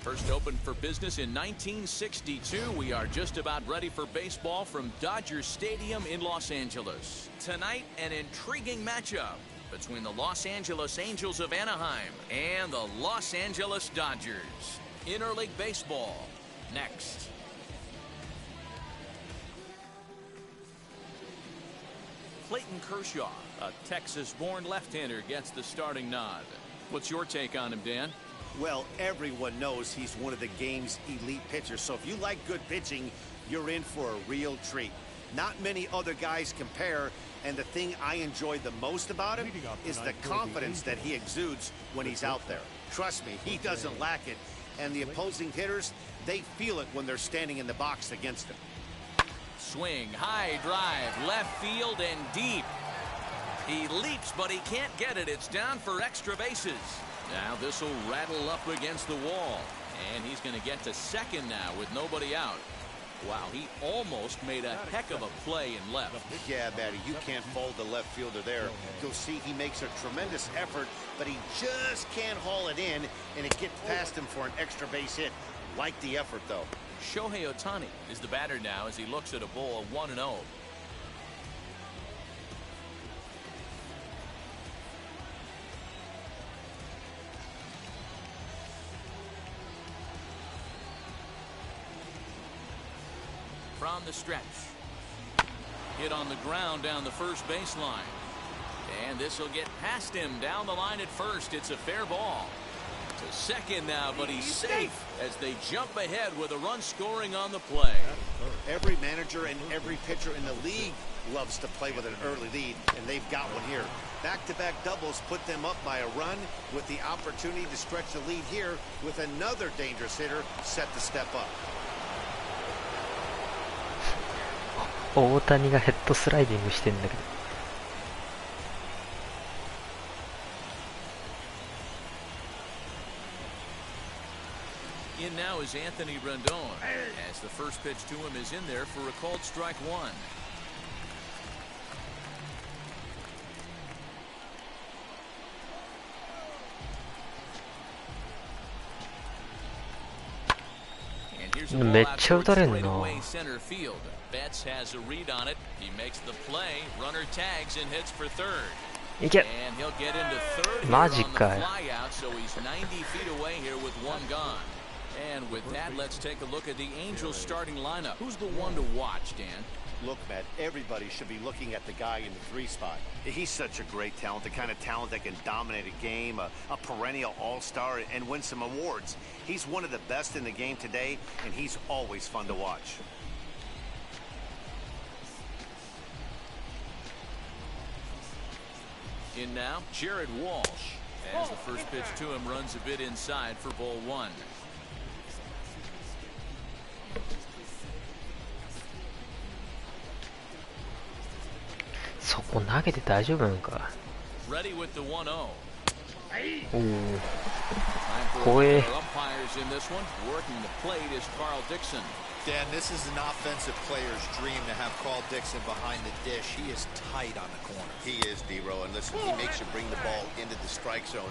First opened for business in 1962. We are just about ready for baseball from Dodger Stadium in Los Angeles. Tonight, an intriguing matchup between the Los Angeles Angels of Anaheim and the Los Angeles Dodgers. Interleague baseball next. Clayton Kershaw, a Texas-born left-hander, gets the starting nod. What's your take on him, Dan? Well, everyone knows he's one of the game's elite pitchers, so if you like good pitching, you're in for a real treat. Not many other guys compare, and the thing I enjoy the most about him is the confidence that he exudes when he's out there. Trust me, he doesn't lack it, and the opposing hitters, they feel it when they're standing in the box against him. Swing, high drive, left field and deep. He leaps, but he can't get it. It's down for extra bases. Now this will rattle up against the wall, and he's going to get to second now with nobody out. Wow, he almost made a heck of a play in left. Yeah, Matty, you can't fault the left fielder there. You'll see he makes a tremendous effort, but he just can't haul it in, and it gets past him for an extra base hit. Like the effort, though. Shohei Ohtani is the batter now as he looks at a ball 1-0. From the stretch. Hit on the ground down the first baseline. And this will get past him down the line at first. It's a fair ball. To second now, but he's safe as they jump ahead with a run scoring on the play. Every manager and every pitcher in the league loves to play with an early lead, and they've got one here. Back-to-back doubles put them up by a run with the opportunity to stretch the lead here with another dangerous hitter set to step up. 大谷がヘッドスライディングしてんだけど。In now is Anthony Rendon as the first pitch to him is in there for a called strike one. And here's a ball out towards straightaway center field. Betts has a read on it. He makes the play. Runner tags and hits for third. And he'll get into third here on the fly out, so he's 90 feet away here with one gone. And with that, let's take a look at the Angels starting lineup. Who's the one to watch, Dan? Look, Matt, everybody should be looking at the guy in the 3 spot. He's such a great talent, the kind of talent that can dominate a game, a perennial all-star, and win some awards. He's one of the best in the game today, and he's always fun to watch. In now, Jared Walsh, as the first pitch to him runs a bit inside for ball one. Ready with the 1-0. Umpires in this one. Working the plate is Carl Dixon. Dan, this is an offensive player's dream to have Carl Dixon behind the dish. He is tight on the corner. He is, D-Row, and listen, he makes you bring the ball into the strike zone.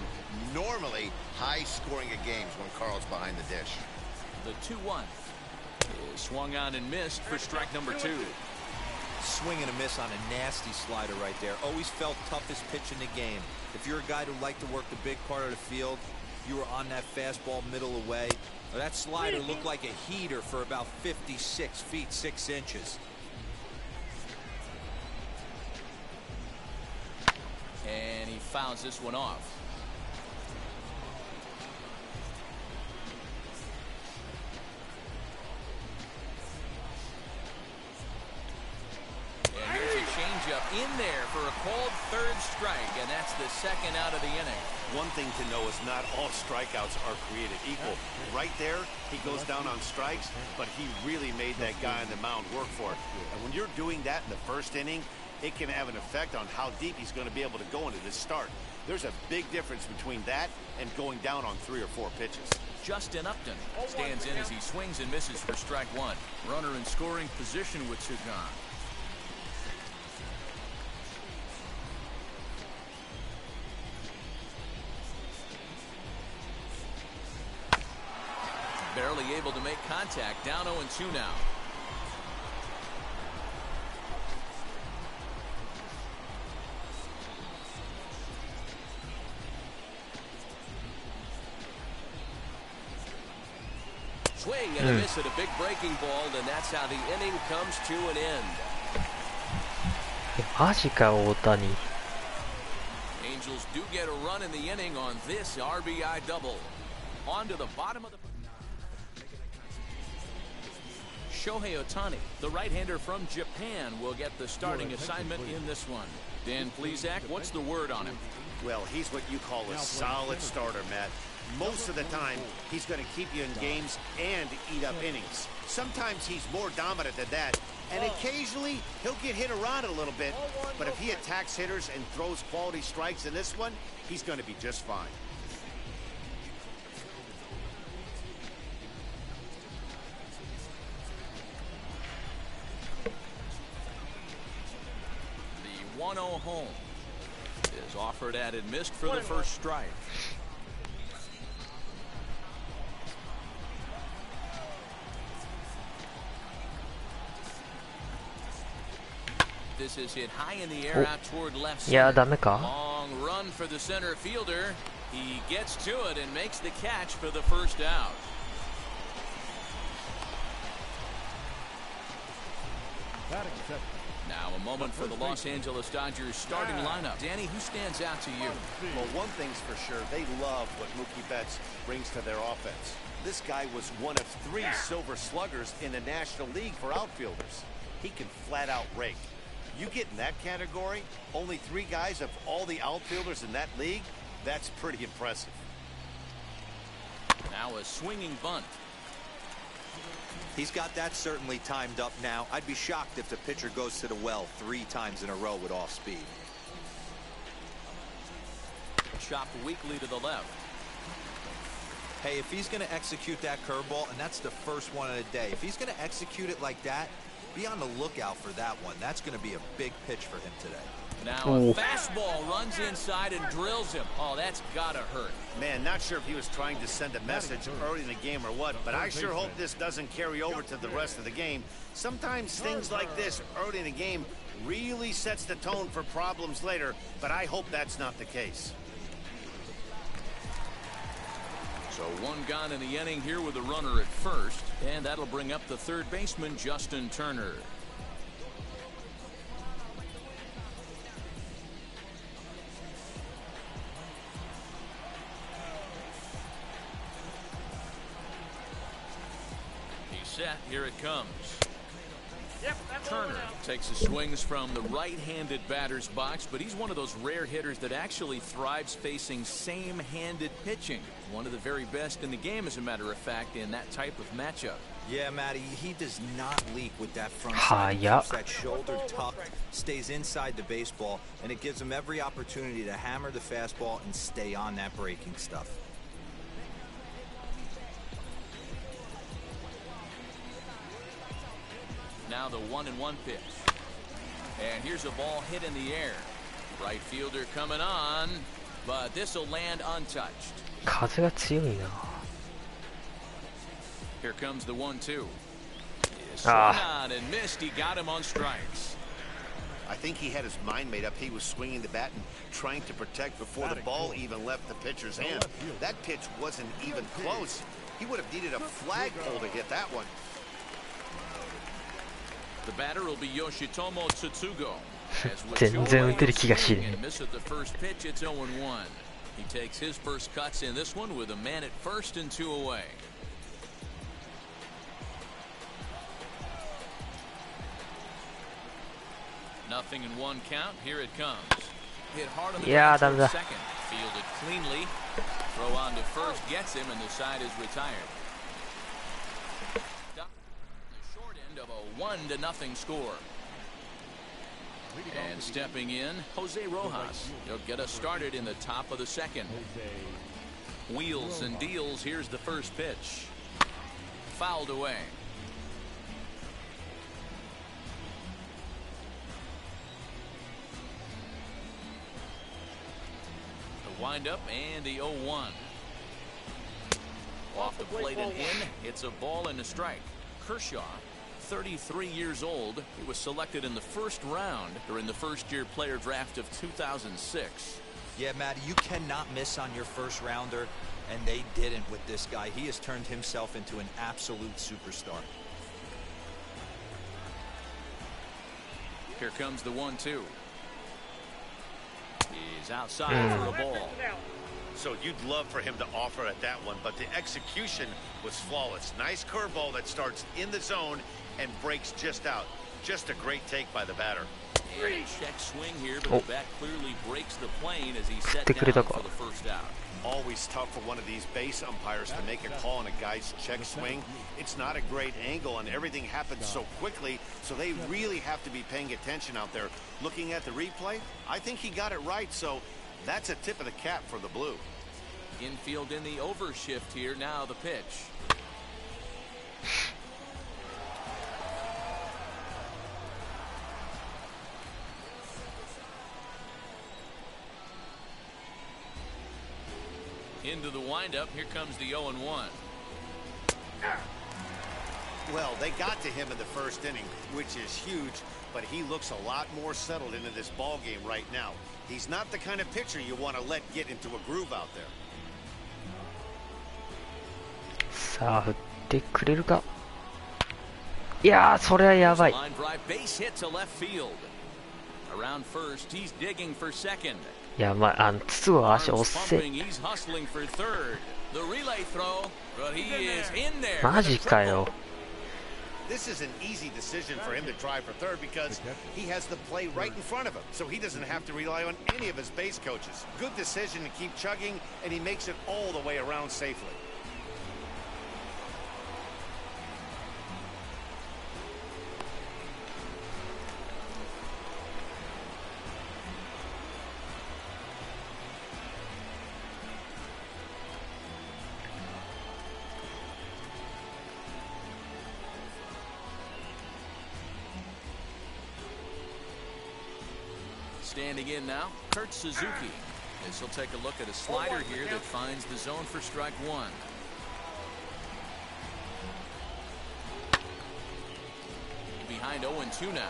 Normally, high scoring of games when Carl's behind the dish. The 2-1 is swung on and missed for strike number 2. Swing and a miss on a nasty slider right there. Always felt toughest pitch in the game. If you're a guy who liked to work the big part of the field, you were on that fastball middle away. That slider looked like a heater for about 56 feet 6 inches. And he fouls this one off. And here's a changeup in there for a called third strike, and that's the second out of the inning. One thing to know is not all strikeouts are created equal. Right there, he goes down on strikes, but he really made that guy on the mound work for it. And when you're doing that in the first inning, it can have an effect on how deep he's going to be able to go into this start. There's a big difference between that and going down on 3 or 4 pitches. Justin Upton stands in as he swings and misses for strike one. Runner in scoring position with 2 gone. barely able to make contact. Down 0-2 now. Swing and a miss at a big breaking ball, and that's how the inning comes to an end. マジか大谷。 Angels do get a run in the inning on this RBI double. On to the bottom of the... Shohei Ohtani, the right-hander from Japan, will get the starting assignment in this one. Dan Plesac, what's the word on him? Well, he's what you call a solid starter, Matt. Most of the time, he's going to keep you in games and eat up innings. Sometimes he's more dominant than that, and occasionally he'll get hit around a little bit, but if he attacks hitters and throws quality strikes in this one, he's going to be just fine. The 1-0 home is offered at and missed for the first strike. This is hit high in the air out toward left center. いやダメか。 Long run for the center fielder. He gets to it and makes the catch for the first out. Now a moment for the Los Angeles Dodgers starting lineup. Danny, who stands out to you? Well, one thing's for sure, they love what Mookie Betts brings to their offense. This guy was one of 3 Silver Sluggers in the National League for outfielders. He can flat out rake. You get in that category, only 3 guys of all the outfielders in that league, that's pretty impressive. Now a swinging bunt. He's got that certainly timed up now. I'd be shocked if the pitcher goes to the well 3 times in a row with off speed. Chopped weakly to the left. Hey, if he's going to execute that curveball, and that's the first one of the day, if he's going to execute it like that, be on the lookout for that one. That's going to be a big pitch for him today. Now a fastball runs inside and drills him. Oh, that's gotta hurt. Man, not sure if he was trying to send a message early in the game or what, but I sure hope this doesn't carry over to the rest of the game. Sometimes things like this early in the game really sets the tone for problems later, but I hope that's not the case. So 1 gone in the inning here with a runner at first, and that'll bring up the third baseman, Justin Turner. He's set. Here it comes. Turner takes his swings from the right-handed batter's box, but he's one of those rare hitters that actually thrives facing same-handed pitching. One of the very best in the game, as a matter of fact, in that type of matchup. Yeah, Matty, he does not leak with that front side. He keeps that shoulder tucked, stays inside the baseball, and it gives him every opportunity to hammer the fastball and stay on that breaking stuff. Now the 1-1 pitch. And here's a ball hit in the air. Right fielder coming on, but this will land untouched. 風が強いな。 Here comes the 1-2. Swung on and missed. He got him on strikes. I think he had his mind made up. He was swinging the bat and trying to protect before the ball even left the pitcher's hand. That pitch wasn't even close. He would have needed a flagpole to hit that one. The batter will be Yoshitomo Tsutsugo. 全然打てる気がしない。 Miss at the first pitch, it's 0-1. He takes his first cuts in this one with a man at first and 2 away. Nothing in 1 count. Here it comes. Hit hard on the ground toward second. Fielded cleanly. Throw on to first gets him, and the side is retired. The short end of a 1-0 score. And stepping in, Jose Rojas. He'll get us started in the top of the second. Wheels and deals. Here's the first pitch. Fouled away. The windup and the 0-1. Off the plate and in, it's a ball and a strike. Kershaw, 33 years old. He was selected in the first round during the first-year player draft of 2006. Yeah, Matty, you cannot miss on your first rounder, and they didn't with this guy. He has turned himself into an absolute superstar. Here comes the 1-2. He's outside for a ball. So you'd love for him to offer at that one, but the execution was flawless. Nice curveball that starts in the zone and breaks just out. Just a great take by the batter. And a check swing here, but the bat clearly breaks the plane as he set down for the first out. Always tough for one of these base umpires to make a call on a guy's check swing. It's not a great angle, and everything happens so quickly, so they really have to be paying attention out there. Looking at the replay, I think he got it right, so that's a tip of the cap for the Blue. Infield in the overshift here. Now the pitch. Into the windup. Here comes the 0-1. Well, they got to him in the first inning, which is huge, but he looks a lot more settled into this ball game right now. He's not the kind of pitcher you want to let get into a groove out there. さあ振ってくれるか。いやー、それはやばい。Line drive, base hit to left field. Around first, he's digging for second. やばい、筒は足押せ。 He's hustling for third. The relay throw, but he is in there. マジかよ。 This is an easy decision for him to try for third because he has the play right in front of him, so he doesn't have to rely on any of his base coaches. Good decision to keep chugging, and he makes it all the way around safely. Standing in now, Kurt Suzuki. This will take a look at a slider here that finds the zone for strike one. Behind 0-2 now.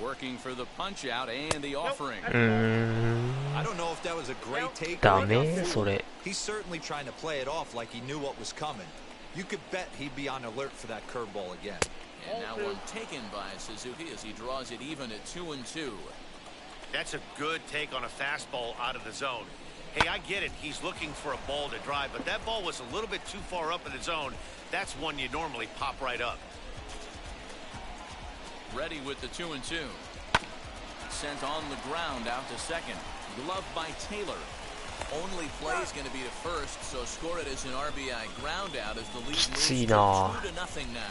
Working for the punch out and the offering. I don't know if that was a great take. ダメそれ。 He's certainly trying to play it off like he knew what was coming. You could bet he'd be on alert for that curveball again. And now one taken by Suzuki as he draws it even at 2-2. That's a good take on a fastball out of the zone. Hey, I get it. He's looking for a ball to drive, but that ball was a little bit too far up in the zone. That's one you normally pop right up. Ready with the 2-2. Sent on the ground out to second. Gloved by Taylor. Only play is going to be to first, so score it as an RBI ground out as the lead moves to 2-0 now.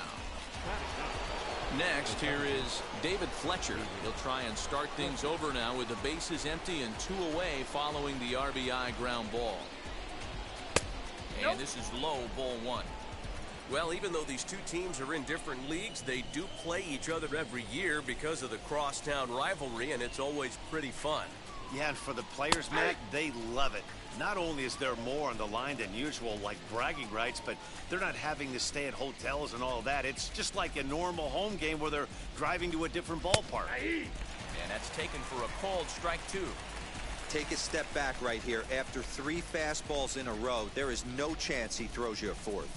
Next, here is David Fletcher. He'll try and start things over now with the bases empty and 2 away following the RBI ground ball. And this is low, ball 1. Well, even though these two teams are in different leagues, they do play each other every year because of the crosstown rivalry, and it's always pretty fun. Yeah, and for the players, Matt, they love it. Not only is there more on the line than usual, like bragging rights, but they're not having to stay at hotels and all of that. It's just like a normal home game where they're driving to a different ballpark. And that's taken for a called strike 2. Take a step back right here. After 3 fastballs in a row, there is no chance he throws you a fourth.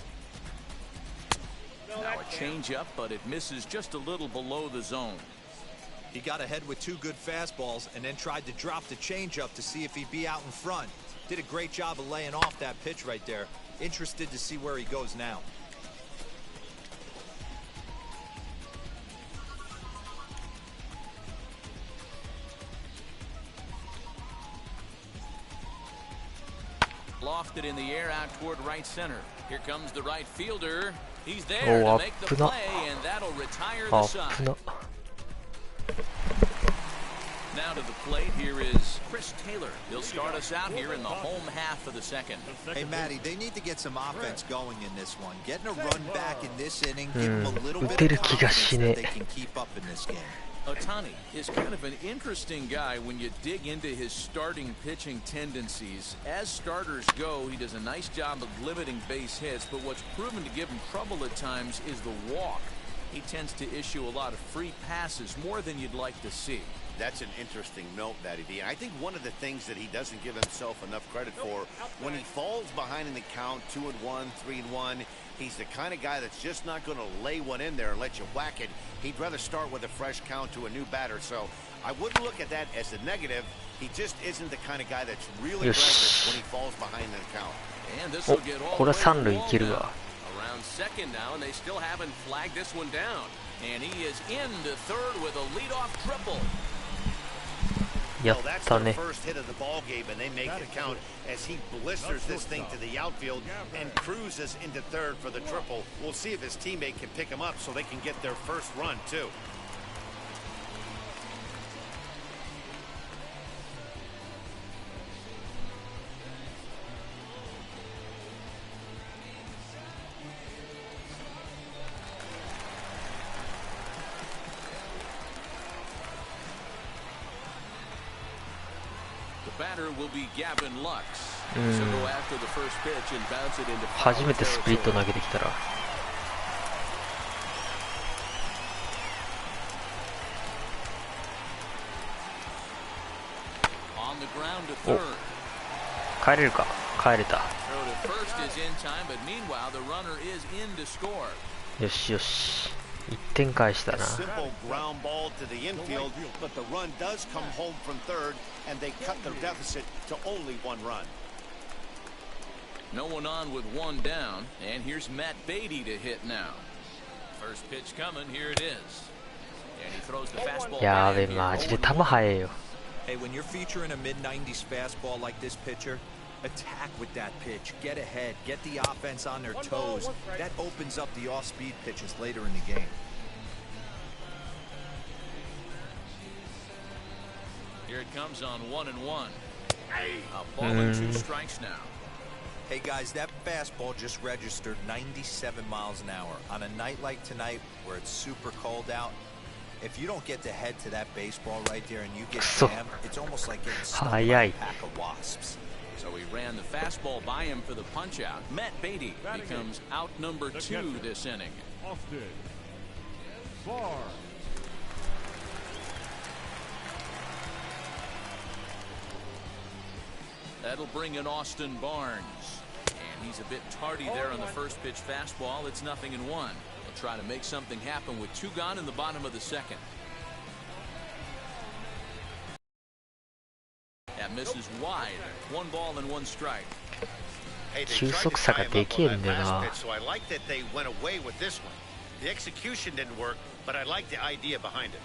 Now a changeup, but it misses just a little below the zone. He got ahead with 2 good fastballs and then tried to drop the changeup to see if he'd be out in front. Did a great job of laying off that pitch right there. Interested to see where he goes now. Lofted in the air out toward right center. Here comes the right fielder. He's there to make the play, and that'll retire the side. Now to the plate, here is Chris Taylor. He'll start us out here in the home half of the second. Hey, Matty, they need to get some offense going in this one. Getting a run back in this inning, give them a little bit of confidence that they can keep up in this game. Ohtani is kind of an interesting guy when you dig into his starting pitching tendencies. As starters go, he does a nice job of limiting base hits, but what's proven to give him trouble at times is the walk. He tends to issue a lot of free passes, more than you'd like to see. That's an interesting note, Matty D. I think one of the things that he doesn't give himself enough credit for, when he falls behind in the count, 2-1, 3-1, he's the kind of guy that's just not going to lay one in there and let you whack it. He'd rather start with a fresh count to a new batter. So I wouldn't look at that as a negative. He just isn't the kind of guy that's really aggressive when he falls behind in the count. And this will get all これthe way 三 to 塁 the いける wall わ。 now. Around second now, and they still haven't flagged this one down. And he is into third with a leadoff triple. や Well, っ that's た their ね。 first hit of the ball game, and they make it count as he blisters this thing to the outfield and cruises into third for the triple. We'll see if his teammate can pick him up so they can get their first run, too. Batter will be Gavin Lux. So go after the first pitch and bounce it into 初めてスプリット投げてきたら。 on the ground to third. 帰れるか。帰れた。 Throw to first is in time, but meanwhile the runner is in to score. よしよし。1点返したな。 Simple ground ball to the infield, but the run does come home from third, and they cut their deficit to only one run. No one on with one down, and here's Matt Beatty to hit now. First pitch coming, here it is. And he throws the fastball. やべ、マジで球速えよ。 Hey, when you're featuring a mid-90s fastball like this pitcher, attack with that pitch. Get ahead. Get the offense on their toes. That opens up the off-speed pitches later in the game. Here it comes on 1-1. A ball and 2 strikes now. Hey guys, that fastball just registered 97 miles an hour. On a night like tonight where it's super cold out, if you don't get to head to that baseball right there and you get jammed, it's almost like getting stung by a pack of wasps. So he ran the fastball by him for the punch out. Matt Beatty becomes out number 2 this inning. That'll bring in Austin Barnes. And he's a bit tardy there on the first pitch fastball. It's 0-1. He'll try to make something happen with 2 gone in the bottom of the second. That misses wide. 1 ball and 1 strike. Hey, they 球 tried 速 to 差 tie が him で up けえ on ん that だよ last な。 pitch, so I like that they went away with this one. The execution didn't work, but I like the idea behind it.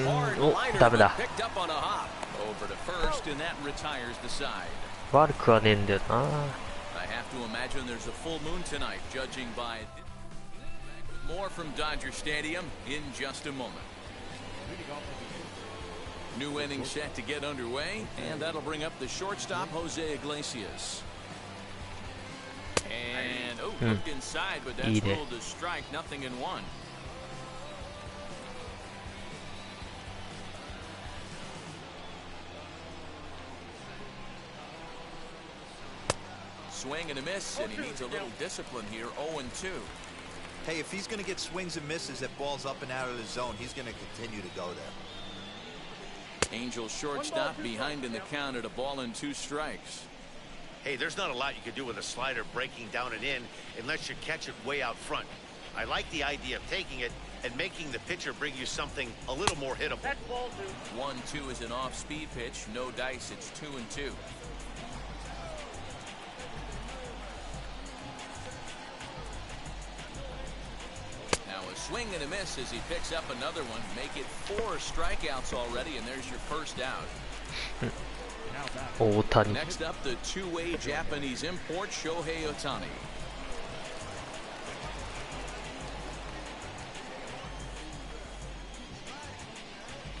Hard お、 liner, ダメ but だ。 picked up on a hop. Over to first, and that retires the side. 悪くはねえんだよな。 I have to imagine there's a full moon tonight, judging by more from Dodger Stadium in just a moment. New inning set to get underway, and that'll bring up the shortstop, Jose Iglesias. And, looked inside, but that's ruled a strike, 0-1. Swing and a miss, and he needs a little discipline here. 0-2. Hey, if he's going to get swings and misses at balls up and out of the zone, he's going to continue to go there. Angels shortstop behind in the count at 1 ball and 2 strikes. Hey, there's not a lot you can do with a slider breaking down and in unless you catch it way out front. I like the idea of taking it and making the pitcher bring you something a little more hittable. 1-2 is an off-speed pitch. No dice. It's 2-2. Swing and a miss as he picks up another one. Make it 4 strikeouts already, and there's your first out. 大谷。 Next up, the two-way Japanese import, Shohei Ohtani.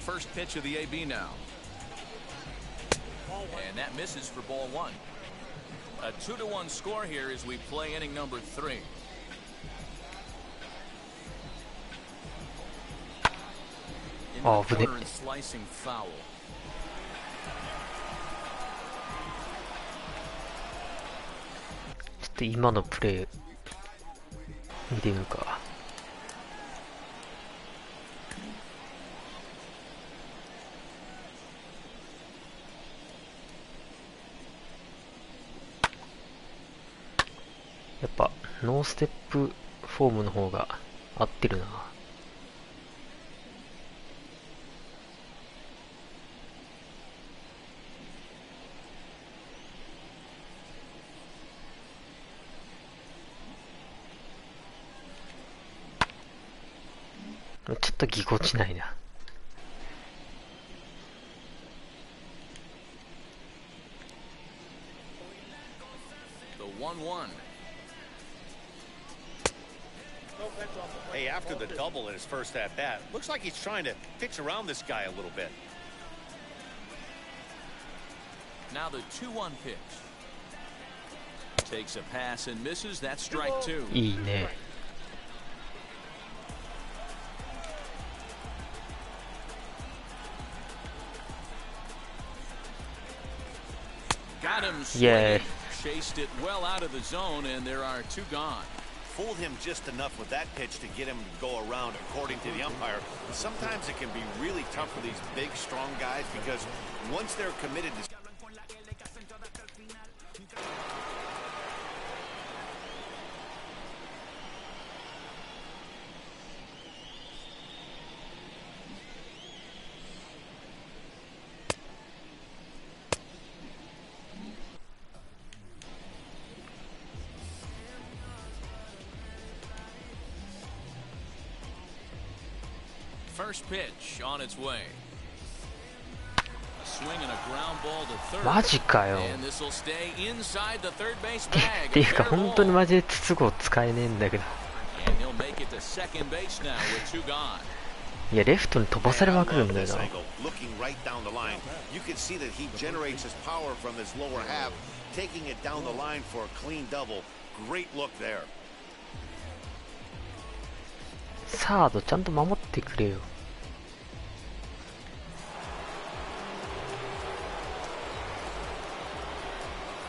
First pitch of the AB now. And that misses for ball 1. A 2-1 score here as we play inning number 3. Oh, corner and slicing foul. ちょっと今のプレー見てみるか。やっぱノーステップフォームの方が合ってるな。ちょっとぎこちないな。The 1-1. Hey, after the double in his first at bat, looks like he's trying to pitch around this guy a little bit. Now the 2-1 pitch. Takes a pass and misses. That's strike 2. いいね。Got him swinging. Chased it well out of the zone, and there are 2 gone. Fooled him just enough with that pitch to get him to go around, according to the umpire. Sometimes it can be really tough for these big, strong guys because once they're committed to... First pitch on its way. A swing and a ground ball to third. マジかよ。 And this will stay inside the third base bag. っていうか本当にマジで筒香使えねえんだけど。And he'll make it to second base now with 2 gone. いやレフトに飛ばされまくるんだよな。 Looking right down the line, you can see that he generates his power from his lower half, taking it down the line for a clean double. Great look there. サードちゃんと守ってくれよ。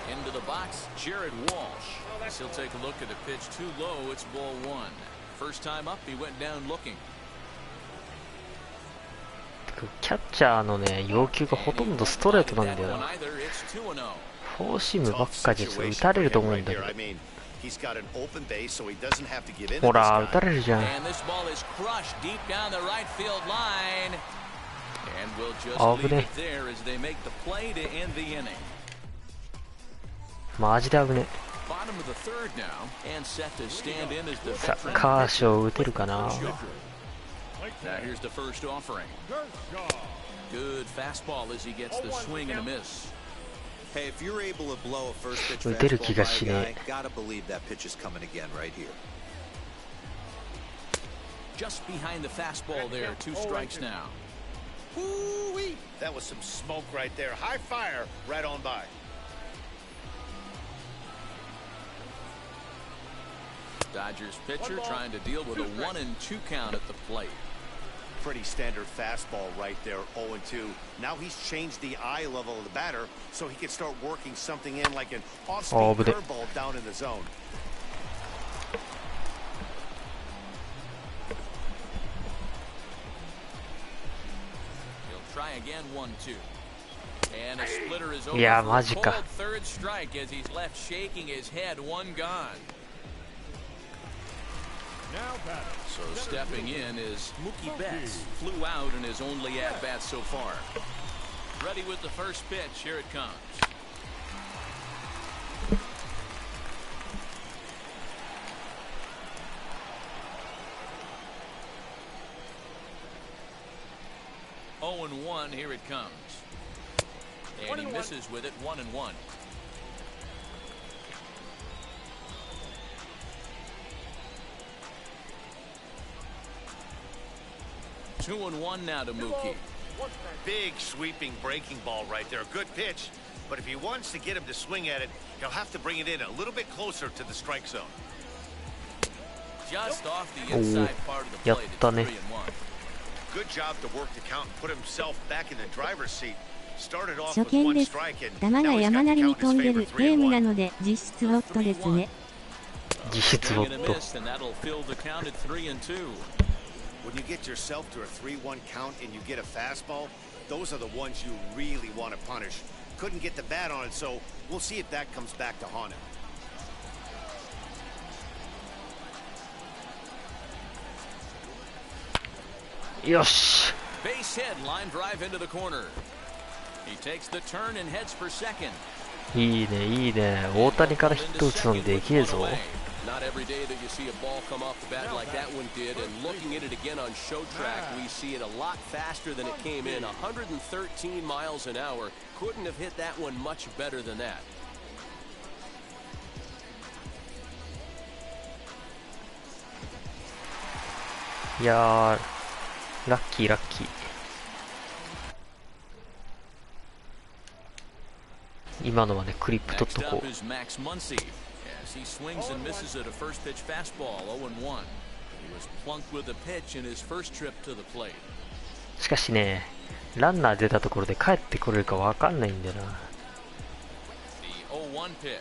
Into the box, Jared Walsh. He'll take a look at the pitch too low. It's ball 1. First time up, he went down looking. キャッチャーのね要求がほとんどストレートなんだよな。フォーシームばっかじゃ打たれると思うんだけど。ほら打たれるじゃん。危ねえ。マジで危ねえ。さあカーショー打てるかな。Now here's the first offering. Good fastball as he gets the swing and a miss. Hey, if you're able to blow a first pitch 打てる気が fastball し by a ね guy, gotta believe that pitch is coming again right here. Just behind the fastball there. 2 strikes now. Woo-wee! That was some smoke right there. High fire right on by. Dodgers pitcher trying to deal with a 1-2 count at the plate. Pretty standard fastball right there, 0-2. Now he's changed the eye level of the batter so he can start working something in like an off-speed curveball down in the zone. He'll try again, 1-2. And a splitter is over. いや for マ a ジか。 cold third strike as he's left shaking his head. 1 gone. So stepping in is Mookie Betts. Flew out in his only at-bat so far. Ready with the first pitch. Here it comes. Oh and 1. Here it comes. And he misses with it. 1-1. 2-1 now to Mookie. Big sweeping breaking ball right there. Good pitch, But if he wants to get him to swing at it, he'll have to bring it in a little bit closer to the strike zone. Just off the inside part of the plate. やったね。 Good job to work the count and put himself back in the driver's seat. Started off 初 with 見 one です。 strike and 球 now が he's 山 got な to りに count 飛 his んでる favorite ゲームな 3-1. ので実質ウォットですね。実質ウォ Swing ッ and a ト。 miss, and that'll fill the count at 3-2. When you get yourself to a 3-1 count and you get a fastball, those are the ones you really want to punish. Couldn't get the bat on it, so we'll see if that comes back to haunt him. よし。 Base hit, line drive into the corner. He takes the turn and heads for second. いいねいいね。大谷からヒット打つのでけえぞ。 Not every day that you see a ball come off the bat like that one did, and looking at it again on show track, we see it a lot faster than it came in. 113 miles an hour. Couldn't have hit that one much better than that. いやー、ラッキーラッキー。今のはね、クリップ取っとこう。 He swings and misses at a first pitch fastball, 0-1. He was plunked with a pitch in his first trip to the plate. しかしね、ランナー出たところで帰ってこれるかわかんないんだよな。 The 0-1 pitch.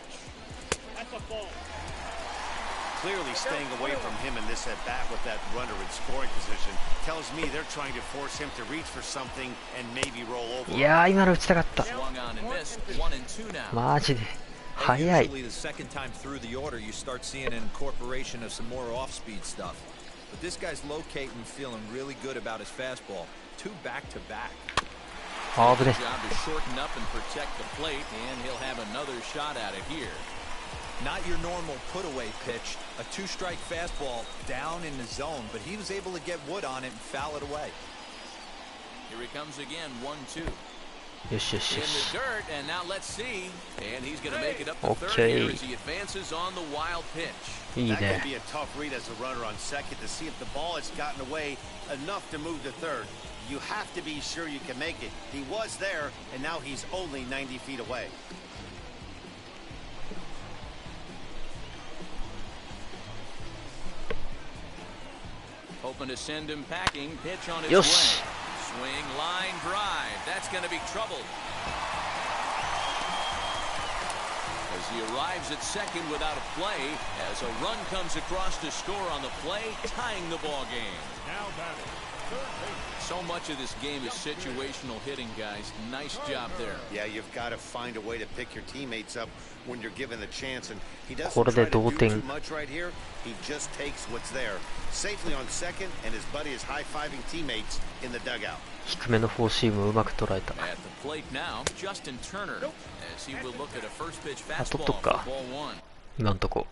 Clearly staying away from him in this at bat with that runner in scoring position tells me they're trying to force him to reach for something and maybe roll over. いやー、今の打ちたかった。 Swung on and missed, 1-2 now. マジで。早い。 Usually the second time through the order you start seeing an incorporation of some more off-speed stuff. But this guy's locating and feeling really good about his fastball. 2 back-to-back. あぶね。 His job to shorten up and protect the plate, and he'll have another shot at it here. Not your normal put-away pitch. A 2-strike fastball down in the zone, but he was able to get wood on it and foul it away. Here he comes again, 1-2. よしよし In よし。 the dirt, and now let's see. And he's going to make it up to third Okay. here as he advances on the wild pitch. いい That ね could。be a tough read as a runner on second to see if the ball has gotten away enough to move to third. You have to be sure you can make it. He was there, and now he's only 90 feet away. Hoping to send him packing. Pitch on his Yes. way. Swing, line drive. That's going to be troubled. As he arrives at second without a play, as a run comes across to score on the play, tying the ball game. So much of this game is situational hitting, guys. Nice job there. Yeah, you've got to find a way to pick your teammates up when you're given the chance, and he doesn't これで try to 同 do 点。 too much right here. He just takes what's there. Safely on second, and his buddy is high-fiving teammates in the dugout. 低めのフォーシームうまく捉えた。 At the plate now, Justin Turner, as he will look at a first pitch あ、取っ fastball と for くか。 ball one. 今んとこ。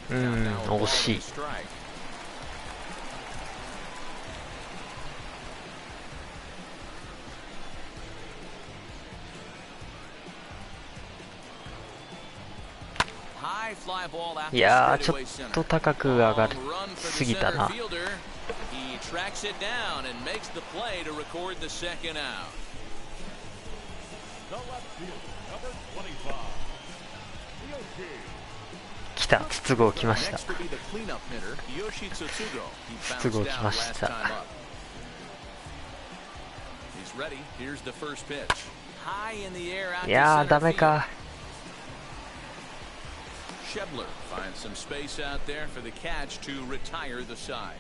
惜しい。 Strike. High fly ball out いやー、 to ちょ straightaway っ center. と高く上がり Long run for す the ぎた center な。 fielder. He tracks it down and makes the play to record the second out. 来た、筒香来ました。 Next will be the cleanup hitter, Yoshi Tsutsugo. He 筒 bounced 香来 out ま last した。 time up. He's ready. Here's the first pitch. High in the air out いやー、 to ダ center メ field. か。 Shebler finds some space out there for the catch to retire the side.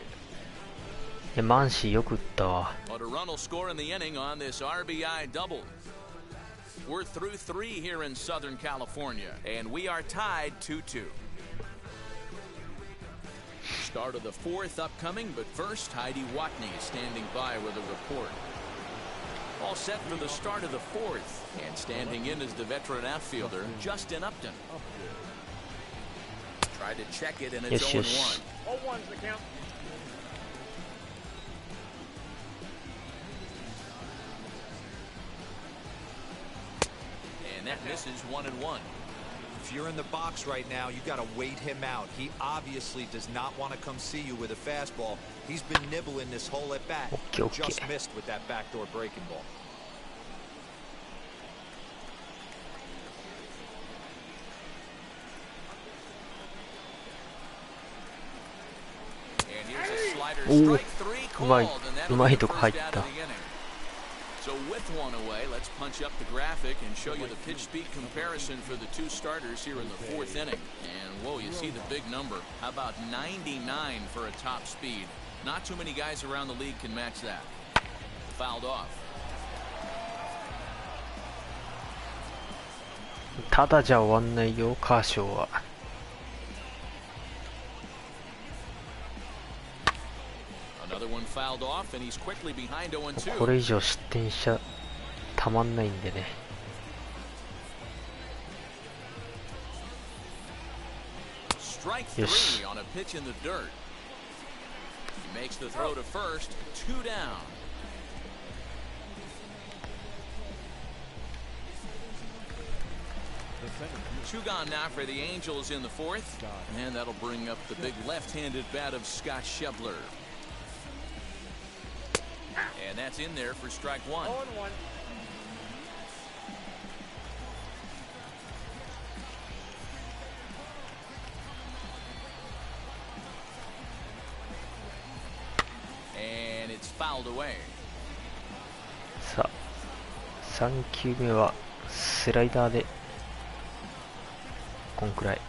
いや、マンシーよく打ったわ。 But a run will score in the inning on this RBI double. We're through 3 here in Southern California, and we are tied 2-2. Start of the 4th upcoming, but first, Heidi Watney standing by with a report. All set for the start of the 4th, and standing in is the veteran outfielder, Justin Upton. Tried to check it, and it's よしよし。 0-1. 0-1's the count. And that misses 1-1. If you're in the box right now, you got to wait him out. He obviously does not want to come see you with a fastball. He's been nibbling this whole at bat. Just missed with that backdoor breaking ball. And here's a slider, strike three called, and that'll be the first out of the inning. So with one away, let's punch up the graphic and show you the pitch speed comparison for the two starters here in the fourth inning. And whoa, you see the big number. How about 99 for a top speed? Not too many guys around the league can match that. Fouled off. ただじゃ終わんないよ、カーショーは。これ以上失点しちゃたまんないんでね。よし。Two gone now for the Angels in the fourth, and that'll bring up the big left-handed bat of Scott Schebler. And that's in there for strike one. And it's fouled away. さあ、3球目はスライダーでこんくらい。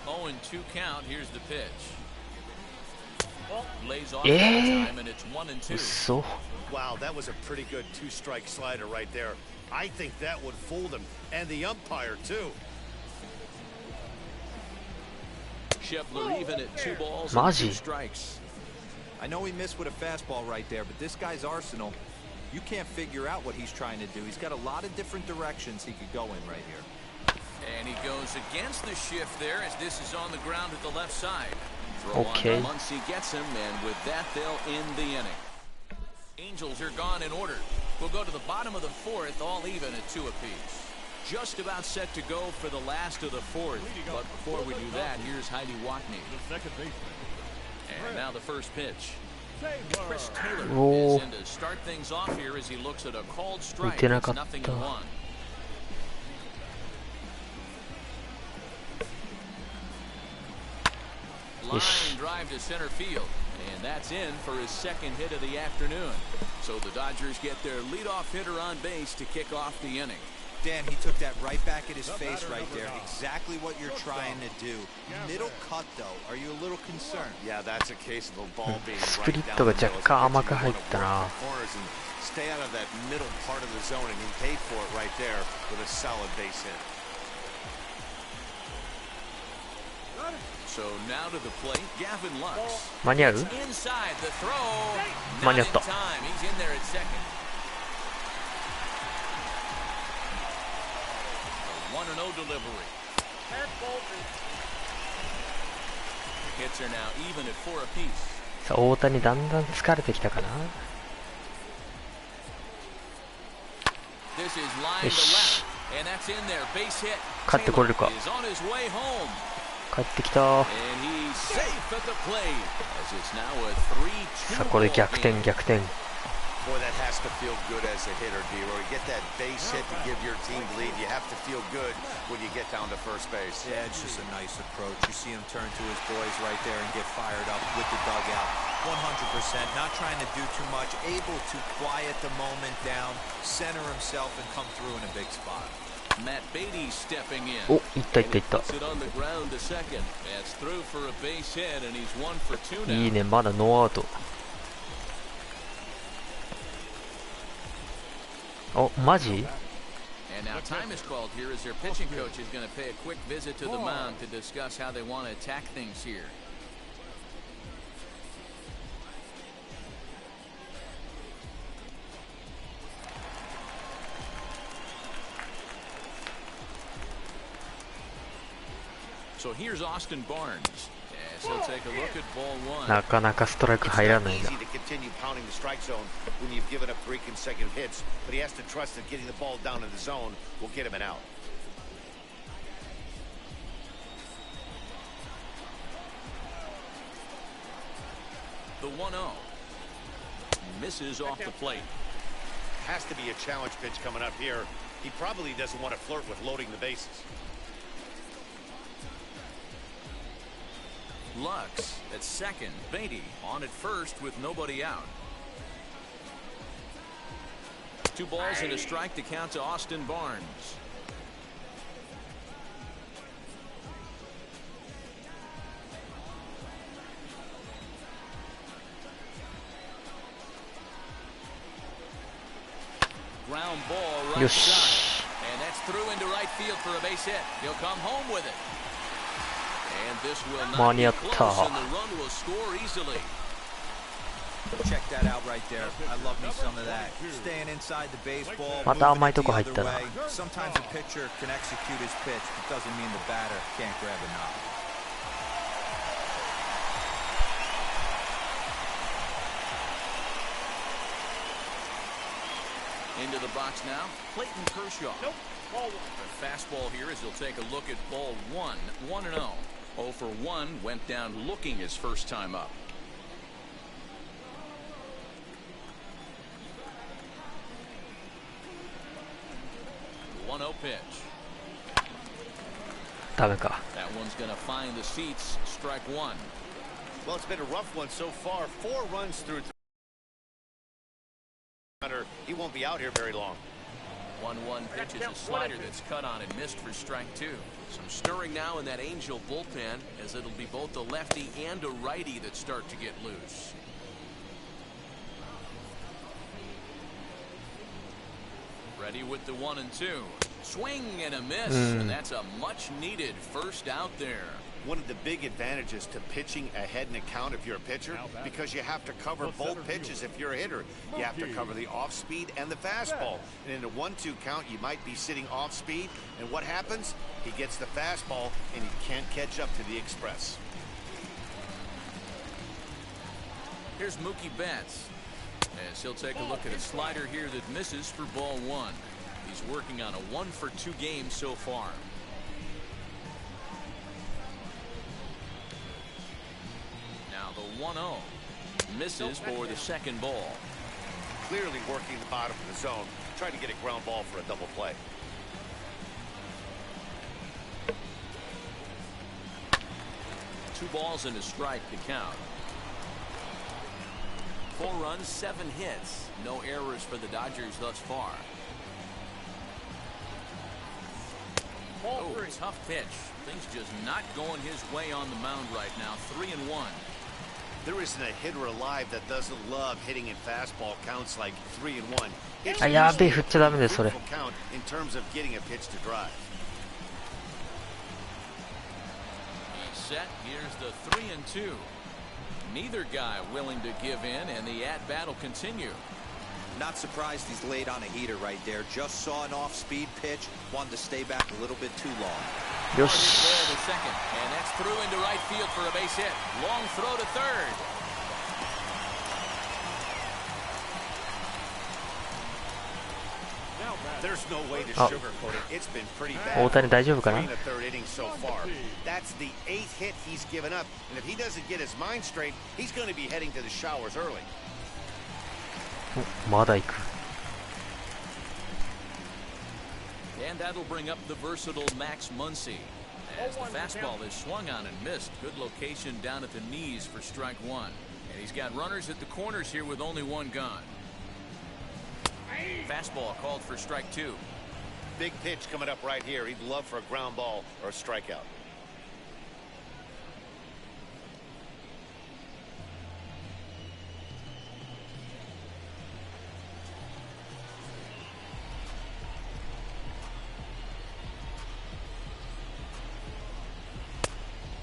0-2 count. Here's the pitch. 嘘。 Wow, that was a pretty good two-strike slider right there. I think that would fool them, and the umpire too. Schebler even at 2 balls and 2 strikes. I know he missed with a fastball right there, but this guy's arsenal, you can't figure out what he's trying to do. He's got a lot of different directions he could go in right here. And he goes against the shift there as this is on the ground at the left side. Throw okay. on Muncy gets him, and with that they'll end the inning. Angels are gone in order. We'll go to the bottom of the fourth, all even at 2 apiece. Just about set to go for the last of the fourth. But before we do that, here's Heidi Watney. And now the first pitch. Chris Taylor is in to start things off here as he looks at a called strike. It's 0-1. Line drive to center field, and that's in for his second hit of the afternoon. So the Dodgers get their leadoff hitter on base to kick off the inning. Dan, he took that right back at his face right there. Exactly what you're trying to do. Middle cut, though. Are you a little concerned? Yeah, that's a case of the ball being right down the middle. Stay out of that middle part of the zone, and he paid for it right there with a solid base hit. So now to the plate, Gavin Lux. 間に合う？ Inside the throw. 間に合った。 He's in there at second. A 1-0 delivery. Hits are now even at 4 apiece. さあ、大谷だんだん疲れてきたかな。This is line to left, and that's in there. Base hit. 勝ってこれるか。 Is on his way home. 帰ってきた。さあこれ逆転逆転。Boy, that has to feel good as a hitter, D-Roy. Get that base hit to give your team the lead. You have to feel good when you get down to first base. Yeah, it's just a nice approach. You see him turn to his boys right there and get fired up with the dugout. 100%. Not trying to do too much. Able to quiet the moment down, center himself, and come through in a big spot. Matt Beatty stepping in. お、いったいったいった。いいね、まだノーアウト。お、マジ？ And now time is called here as their pitching coach is going to pay a quick visit to the mound to discuss how they want to attack things here. So here's Austin Barnes. Yes, he'll take a look at ball 1. なかなかストライク入らないな。 Easy to continue pounding the strike zone when you've given up 3 consecutive hits, but he has to trust that getting the ball down in the zone will get him an out. the 1-0. Misses off the plate. Has to be a challenge pitch coming up here. He probably doesn't want to flirt with loading the bases. Lux at second. Beatty on at first with nobody out. 2 balls and a strike to count to Austin Barnes. Ground ball right side. And that's through into right field for a base hit. He'll come home with it. And this will not be close, and the run will score easily. Check that out right there. I love me some of that. Staying inside the baseball. また甘いとこ入ったな。 Sometimes a pitcher can execute his pitch, but doesn't mean the batter can't grab a knob. Into the box now, Clayton Kershaw. A fastball here as he'll take a look at ball 1, 1-0. 0 for 1, went down looking his first time up. The 1-0 pitch. That one's going to find the seats. Strike 1. Well, it's been a rough one so far. 4 runs through. He won't be out here very long. 1-1 pitch is a slider that's cut on and missed for strike 2. Some stirring now in that Angel bullpen, as it'll be both a lefty and a righty that start to get loose. Ready with the 1 and 2. Swing and a miss, and that's a much needed first out there. One of the big advantages to pitching ahead in a count if you're a pitcher, because you have to cover both pitches if you're a hitter. You have to cover the off speed and the fastball. And in a 1-2 count, you might be sitting off speed. And what happens? He gets the fastball, and he can't catch up to the express. Here's Mookie Betts, as he'll take a look at a slider here that misses for ball 1. He's working on a 1 for 2 game so far. The 1-0 misses for the second ball. Clearly working the bottom of the zone, trying to get a ground ball for a double play. Two balls and a strike to count. 4 runs, 7 hits. No errors for the Dodgers thus far. Oh, tough pitch. Things just not going his way on the mound right now. 3-1. There isn't a hitter alive that doesn't love hitting in fastball counts like 3-1. It's a count in terms of getting a pitch to drive. He's set. Here's the 3-2. Neither guy willing to give in, and the at-bat will continue. Not surprised he's laid on a heater right there. Just saw an off-speed pitch. Wanted to stay back a little bit too long. Yes. The second, and that's through into right field for a base hit. Long throw to third. There's no way to sugarcoat it. It's been pretty bad. 大谷大丈夫かな? 3 1/3 innings so far. That's the 8th hit he's given up, and if he doesn't get his mind straight, he's going to be heading to the showers early. まだ行く. And that'll bring up the versatile Max Muncy, as the fastball is swung on and missed. Good location down at the knees for strike 1. And he's got runners at the corners here with only 1 gone. Fastball called for strike 2. Big pitch coming up right here. He'd love for a ground ball or a strikeout.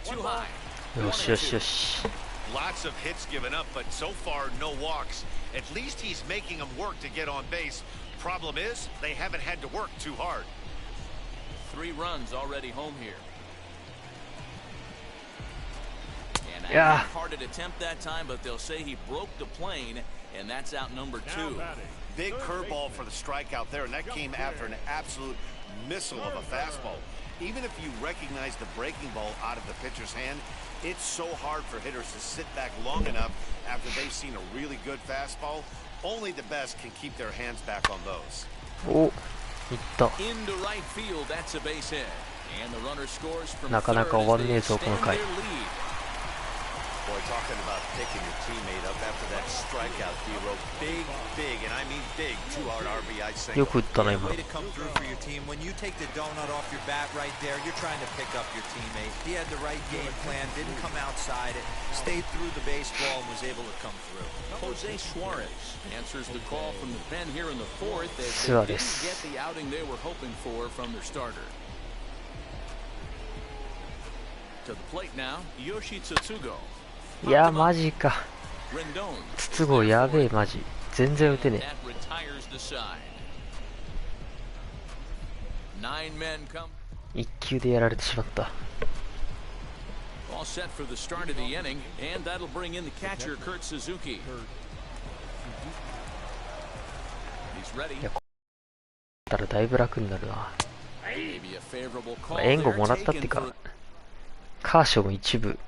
Too high. Lots of hits given up, but so far no walks. At least he's making them work to get on base. Problem is, they haven't had to work too hard. 3 runs already home here. And yeah, hard to attempt that time, but they'll say he broke the plane, and that's out number 2. Big curveball for the strikeout there, and that came after an absolute missile of a fastball. Even if you recognize the breaking ball out of the pitcher's hand, it's so hard for hitters to sit back long enough after they've seen a really good fastball. Only the best can keep their hands back on those. お、いった。 Into right field, that's a base hit. And the runner scores from なかなか終わんねえぞこの回。 Boy, talking about picking your teammate up after that strikeout, D-Row. Big, and I mean big, 2-out RBI single. よく打ったな今。 Way to come through for your team. When you take the donut off your bat right there, you're trying to pick up your teammate. He had the right game plan, didn't come outside it, stayed through the baseball, and was able to come through. Jose Suarez answers the call from the pen here in the fourth as they didn't get the outing they were hoping for from their starter. To the plate now, Yoshitsugo. いやマジか。筒香やべえマジ。全然打てねえ。一球でやられてしまった。All set for the start of the inning, and that'll bring in the catcher Kurt Suzuki. He's ready. いや、こったらだいぶ楽になるな。 Maybe a favorable call 援護もら there ったって taken か for カーショーも一部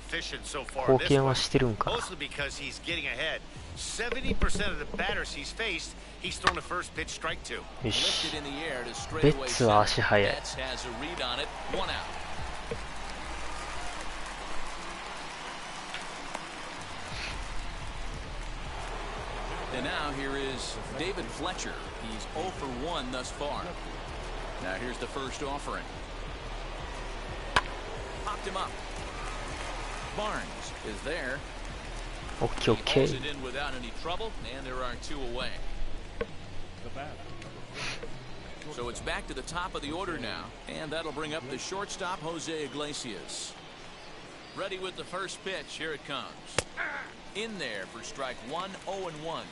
So far, 貢献はしてるんか。 mostly because he's getting ahead. 70% of the batters he's faced, he's thrown a first pitch strike to. よし。 lifted in the air to ベ straightaway ッツは center. 足速い。 Betts has a read on it, 1 out. And now here is David Fletcher. He's 0 for 1 thus far. Now here's the first offering. Popped him up. Barnes is there. オッケーオッケ Holds ー。 it in without any trouble, and there are 2 away. So it's back to the top of the order now, and that'll bring up the shortstop, Jose Iglesias. Ready with the first pitch. Here it comes. In there for strike 1, 0-1.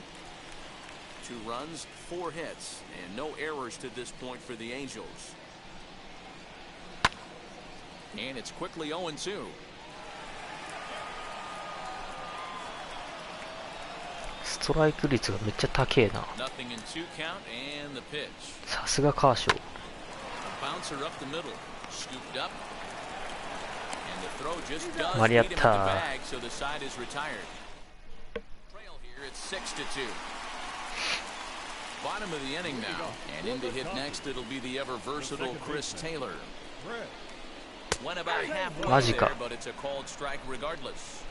2 runs, 4 hits, and no errors to this point for the Angels. And it's quickly 0-2. ストライク率がめっちゃ高えな。 Nothing in 2 count, and the pitch. さすがカーショー。 A bouncer up the middle, scooped up, and the throw just does間に合っ beat him in the た。 bag, so the side is retired. Trail here, it's 6-2. Bottom of the inning now, and in to hit next, it'll be the ever versatile Chris Taylor. Went about halfway マジか。 there, but it's a called strike regardless.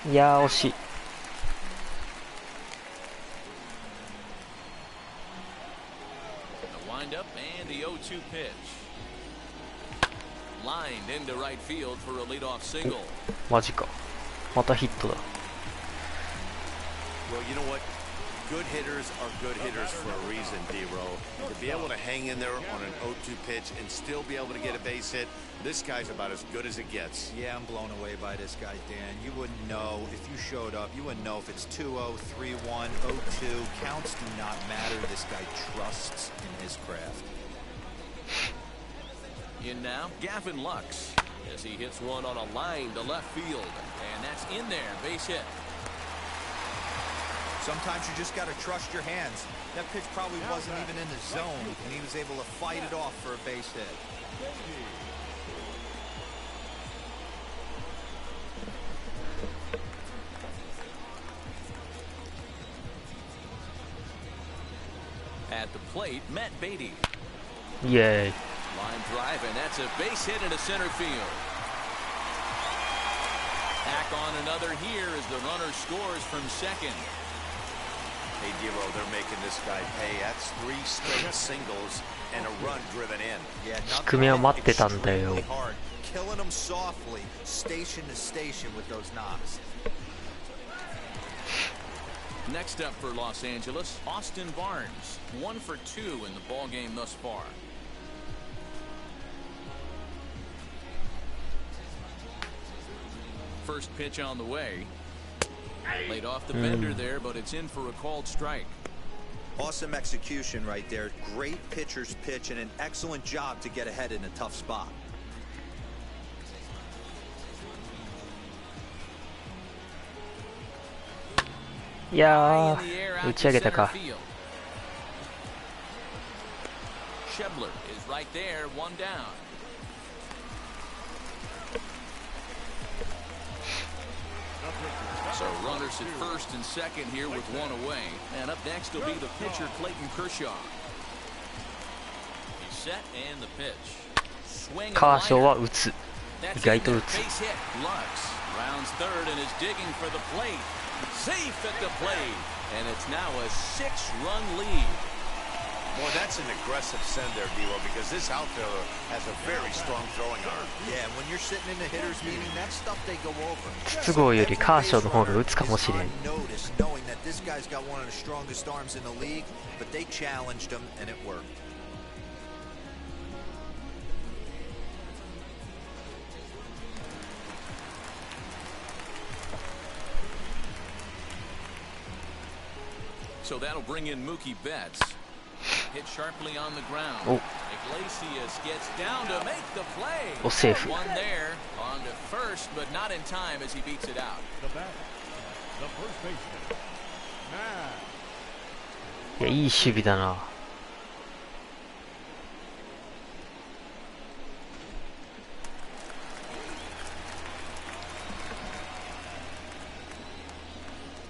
いやー惜しい。 The windup and the 0-2 pitch. Lined into right field for a leadoff single. マジか。またヒットだ。 Well, you know what? Good hitters are good hitters for a reason, D-Row. To be able to hang in there on an 0-2 pitch and still be able to get a base hit, this guy's about as good as it gets. Yeah, I'm blown away by this guy, Dan. You wouldn't know if you showed up. You wouldn't know if it's 2-0, 3-1, 0-2. Counts do not matter. This guy trusts in his craft. In now, Gavin Lux, as he hits one on a line to left field, and that's in there, base hit. Sometimes you just got to trust your hands. That pitch probably wasn't even in the zone, and he was able to fight it off for a base hit. At the plate, Matt Beatty. イエーイ。 Line drive, and that's a base hit into center field. Tack on another here as the runner scores from second. Hey, D-Row, they're making this guy pay. That's 3 straight singles and a run driven in. Yeah, 低めを待ってたんだよ。 extremely hard. Killing them softly, station to station with those knocks. Next up for Los Angeles, Austin Barnes, 1 for 2 in the ball game thus far. First pitch on the way. Laid off the bender there, but it's in for a called strike. Awesome execution right there. Great pitcher's pitch and an excellent job to get ahead in a tough spot. いやー、打ち上げたか。So runners at first and second here with one away. And up next will be the pitcher, Clayton Kershaw. He's set and the pitch. Swing. カーショーは打つ。意外と打つ。Base hit. Lux rounds third and is digging for the plate. Safe at the plate. And it's now a 6-run lead. Boy, that's an aggressive send there, D-Lo, because this outfielder has a very strong throwing arm. Yeah, when you're sitting in the hitter's meeting, that stuff they go over. 筒香よりカーショーの方が打つかもしれん。Notice knowing that this guy's got one of the strongest arms in the league, but they challenged him and it worked. So that'll bring in Mookie Betts. Hit sharply on the ground. Iglesias gets down to make the play. Safe. One there on to first, but not in time as he beats it out. The batter, the first baseman. いや、いい守備だな。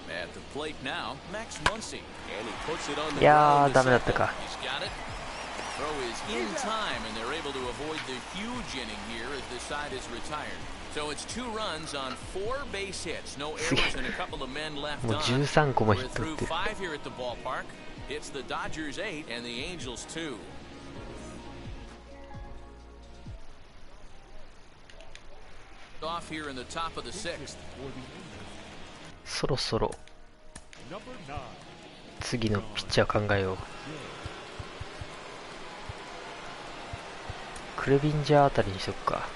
At the plate now, Max Muncy, and he puts it on the いやー、ground. ダメだったか。 He's got it. Throw is in time, and they're able to avoid the huge inning here as the side is retired. So it's 2 runs on 4 base hits, no errors, and a couple of men left もう on. 13個もヒ We're ット打っ through てる。 5 here at the ballpark. It's the Dodgers 8 and the Angels 2. Off here in the top of the 6th. そろそろ Number 9. 次のピッチャー考えよう。クレビンジャーあたりにしとくか。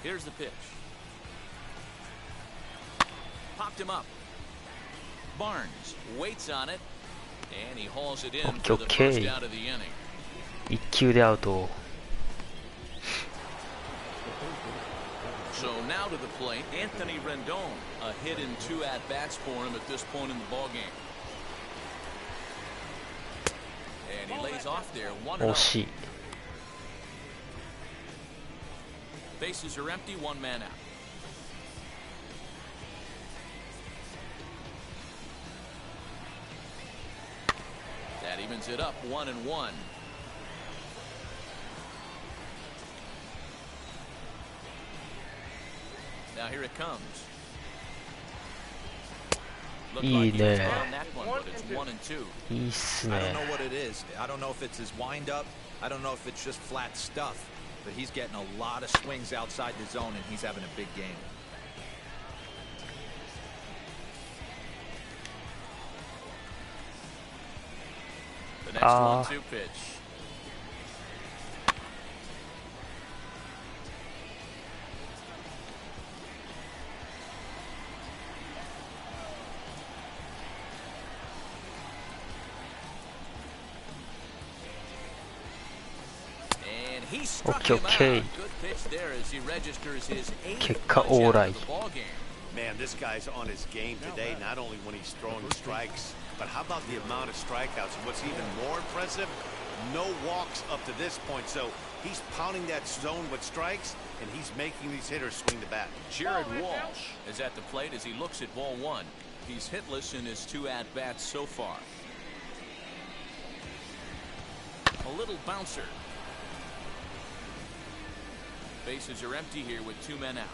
Here's the pitch. Popped him up. Barnes waits on it, and he hauls it in for the first out of the inning. 1球でアウト。 So now to the plate, Anthony Rendon. A hit in 2 at-bats for him at this point in the ballgame. And he lays off there, 1-0. 惜しい。 Bases are empty, 1 man out. That evens it up, 1-1. Now here it comes. Looked like he was on that one, but it's 1-2. いいっす I don't ね。 know what it is. I don't know if it's his windup. I don't know if it's just flat stuff. But he's getting a lot of swings outside the zone, and he's having a big game. The next 1-2 pitch. OK OK。結果オーライ。 Man, this guy's on his game today, not only when he's throwing strikes, but how about the amount of strikeouts? And what's even more impressive, no walks up to this point. So he's pounding that zone with strikes, and he's making these hitters swing the bat. Jared Walsh is at the plate as he looks at ball 1. He's hitless in his 2 at-bats so far. A little bouncer. Bases are empty here with 2 men out.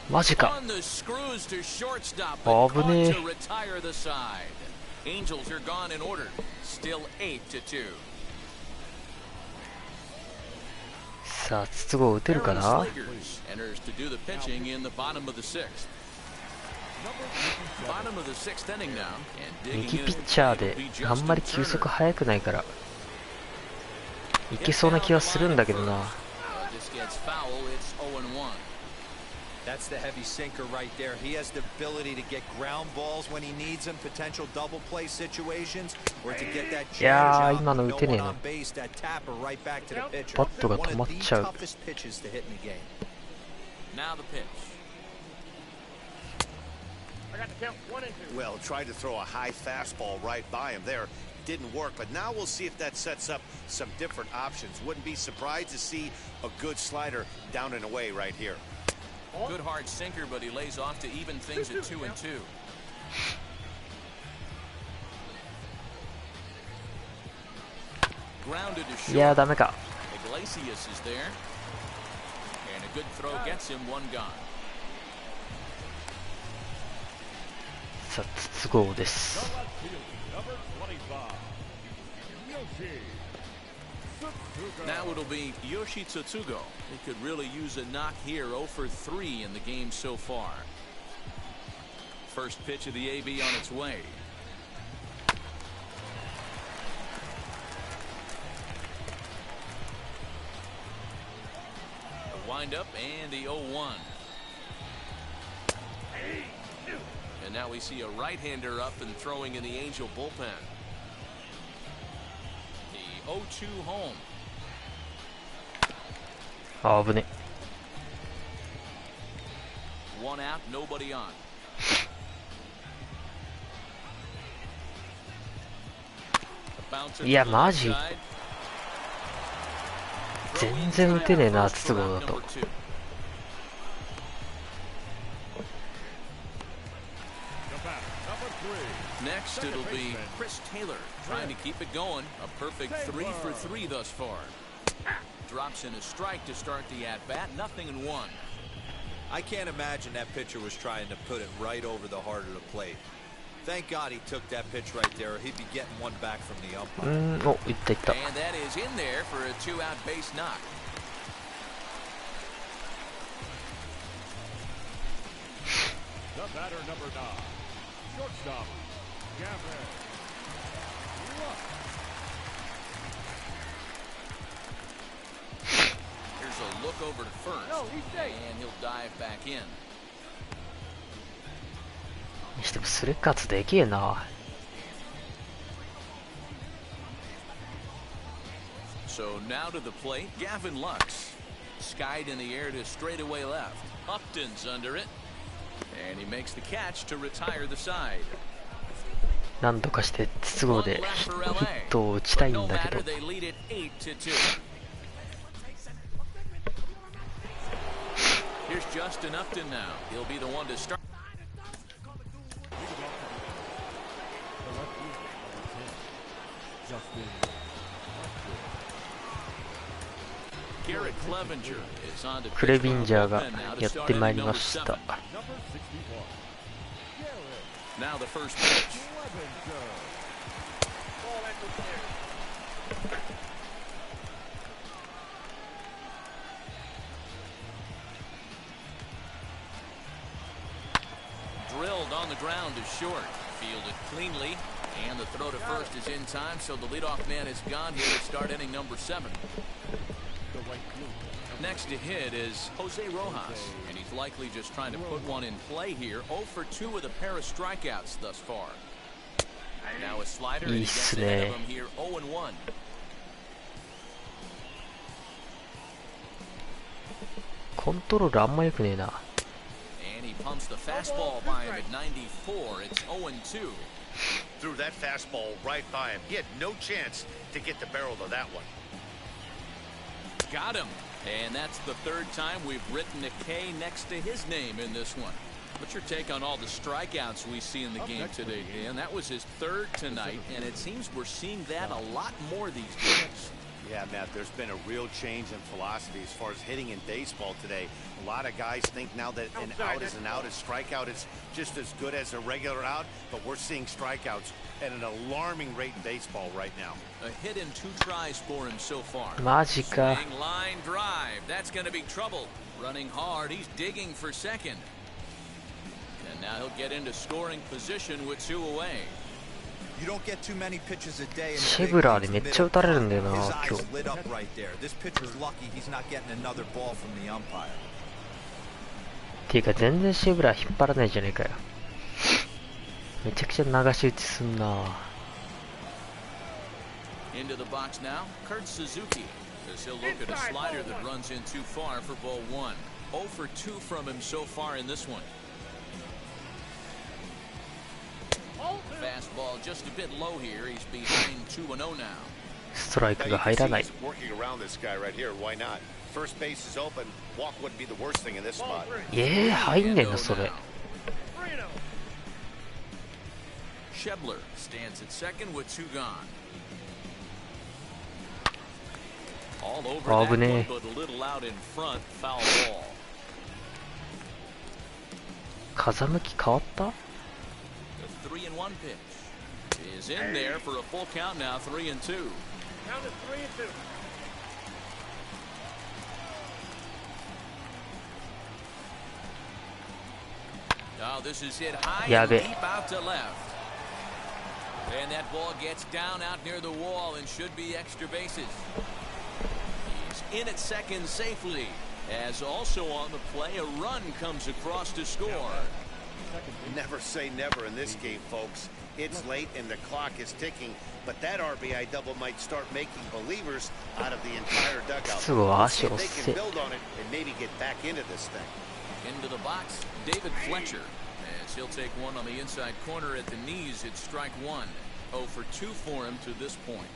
マジか。 On the screws to shortstop, 危ねえ。 to retire the side. Angels are gone in order. Still 8-2. さあ、筒香打てるかな。 Enters to do the pitching in the bottom of the 6th. Bottom of the 6th inning now. 右ピッチャーであんまり球速速くないからいけそうな気はするんだけどな。Just gets foul. It's 0-1. That's the heavy sinker right there. He has the ability to get ground balls when he needs them, potential double play situations, or to get that change out, no one on base, that tapper right back to the pitcher. One of the toughest pitches to hit in the game. Now the pitch. I got to count 1 and 2. Well, tried to throw a high fastball right by him there. Didn't work, but now we'll see if that sets up some different options. Wouldn't be surprised to see a good slider down and away right here. Good hard sinker, but he lays off to even things at 2 and 2. Grounded to short. Yeah, ダメか。 Iglesias is there. And a good throw gets him 1 gone. さあ、筒香です。 Number 25. Now it'll be Yoshi Tsutsugo. He could really use a knock here. 0 for 3 in the game so far. First pitch of the AB on its way. A windup and the 0-1. And now we see a right-hander up and throwing in the Angel bullpen. The 0-2 home. あ、危ね。 1 out, nobody on. いや、マジ全然打てねえな、筒香だと。 Next, it'll be Chris Taylor trying to keep it going. A perfect 3 for 3 thus far. Drops in a strike to start the at-bat. 0-1. I can't imagine that pitcher was trying to put it right over the heart of the plate. Thank God he took that pitch right there. He'd be getting 1 back from the umpire. お、いったいった。 And that is in there for a 2-out base knock. The batter, number 9. Shortstop. Here's a look over to first, and he'll dive back in. にしてもスレッガーズでけえな。 So now to the plate, Gavin Lux. Skied in the air to straightaway left. Upton's under it, and he makes the catch to retire the side. 何度かして筒香でヒットを打ちたいんだけど。 Here's Justin Upton now. He'll be the one to start. Garrett Clevenger is on to クレビンジャーがやってまいりました。 Now the first pitch. Drilled on the ground to short. Fielded cleanly. And the throw to first is in time, so the leadoff man is gone here to start inning number 7. Next to hit is Jose Rojas, and he's likely just trying to put one in play here. 0 for 2 with a pair of strikeouts thus far. Now a slider, and he gets ahead of him here. 0-1. コントロールあんま良くねえな。 And he pumps the fastball by him at 94. It's 0-2. Threw that fastball right by him. He had no chance to get the barrel of that one. Got him. And that's the 3rd time we've written a K next to his name in this one. What's your take on all the strikeouts we see in the game today, Dan? That was his 3rd tonight, and it seems we're seeing that a lot more these days. Yeah, Matt, there's been a real change in philosophy as far as hitting in baseball today. A lot of guys think now that an out is an out, a strikeout is just as good as a regular out, but we're seeing strikeouts at an alarming rate in baseball right now. A hit in 2 tries for him so far. マジか。 Swing line drive. That's going to be trouble. Running hard. He's digging for second. And now he'll get into scoring position with 2 away. You don't get too many pitches a day. シェブラーでめっちゃ打たれるんだよな、今日。 Lit up right there. This pitcher's lucky he's not getting another ball from the umpire. ていうか全然シェブラ引っ張らないじゃねえかよ。めちゃくちゃ流し打ちすんな。Into the box now, Kurt Suzuki, as he'll look at a slider that runs in too far for ball one. 0 for 2 from him so far in this one. Fastball just a bit low here. He's behind 2-0 now. ストライクが入らない。入んねんのそれ。Shebler stands at second with 2 gone. All over that one, but a little out in front, foul ball. 風向き変わった？ The 3-1 pitch is in there for a full count now. 3-2. Count is 3-2. Oh, this is hit high and deep out to left. And that ball gets down out near the wall and should be extra bases. He's in at second safely, as also on the play, a run comes across to score. Never say never in this game, folks. It's late and the clock is ticking, but that RBI double might start making believers out of the entire dugout. See if they can build on it and maybe get back into this thing. Into the box, David Fletcher, as he'll take one on the inside corner at the knees. It's strike one. 0 for 2 for him to this point.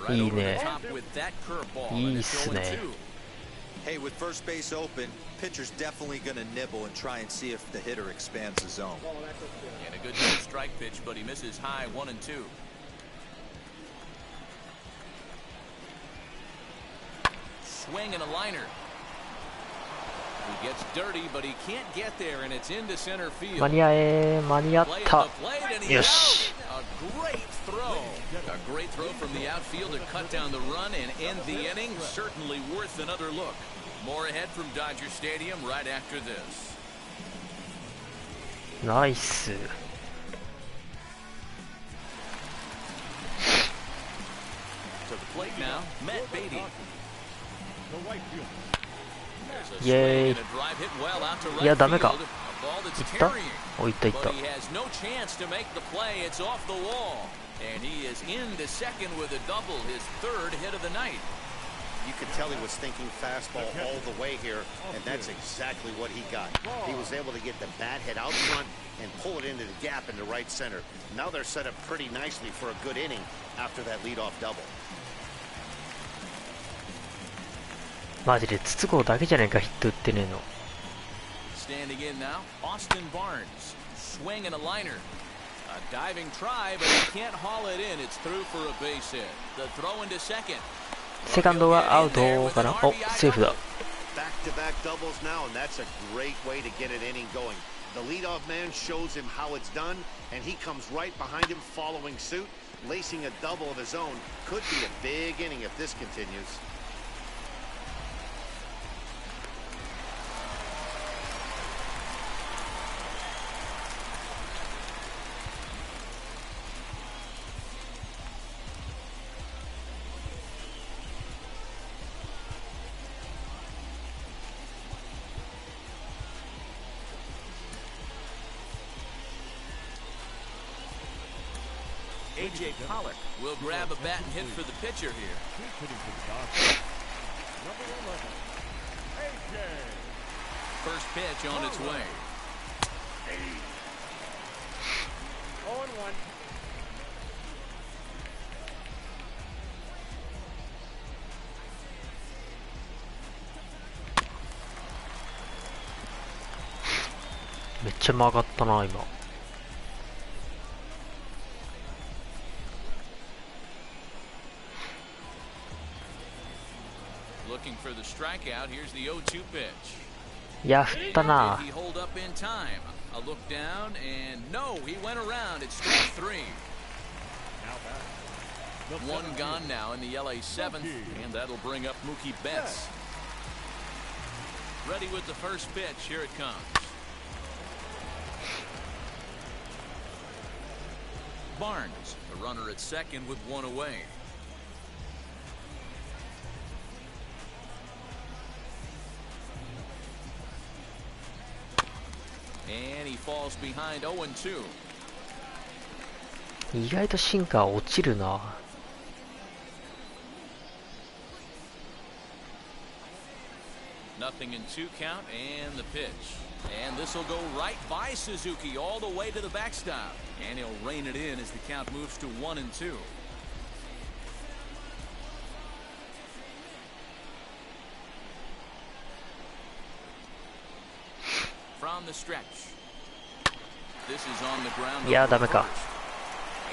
Right over the top with that curveball, and it's 0-2. Hey, with first base open, pitcher's definitely going to nibble and try and see if the hitter expands the zone. And a good strike pitch, but he misses high. 1-2. Swing and a liner. He gets dirty, but he can't get there, and it's into center field. 間に合え、間に合った。よし。 A great throw. A great throw from the outfield to cut down the run and end the inning. Certainly worth another look. More ahead from Dodger Stadium right after this. ナイス。 To the plate now, Matt Beatty. イエーイ。いやダメか。いった？お、いったいった。 But he has no chance to make the play. It's off the wall, and he is into second with a double, his third hit of the night. You could tell he was thinking fastball all the way here, and that's exactly what he got. He was able to get the bat head out front and pull it into the gap into right center. Now they're set up pretty nicely for a good inning after that leadoff double. マジで筒香だけじゃねえかヒット打ってねえの。 Standing in now, Austin Barnes. Swing and a liner. A diving try, but he can't haul it in. It's through for a base hit. The throw into second. セカンドはアウトかな。お、セーフだ。 Back-to-back doubles now, and that's a great way to get an inning going. The leadoff man shows him how it's done, and he comes right behind him following suit, lacing a double of his own. Could be a big inning if this continues. A.J. Pollock will grab a bat and hit for the pitcher here. First pitch on its way. 0-1. めっちゃ曲がったな今。 Looking for the strikeout. Here's the 0-2 pitch. いや振ったな。 Did he hold up in time? A look down and no, he went around. It's strike 3. One gone now in the LA 7th, and that'll bring up Mookie Betts. Ready with the first pitch. Here it comes. Barnes, the runner at second with one away. And he falls behind 0-2. 意外とシンカー落ちるな。Nothing in 2 count and the pitch. And this will go right by Suzuki all the way to the backstop. And he'll rein it in as the count moves to 1-2. From the stretch. This is on the ground. Yeah,ダメか。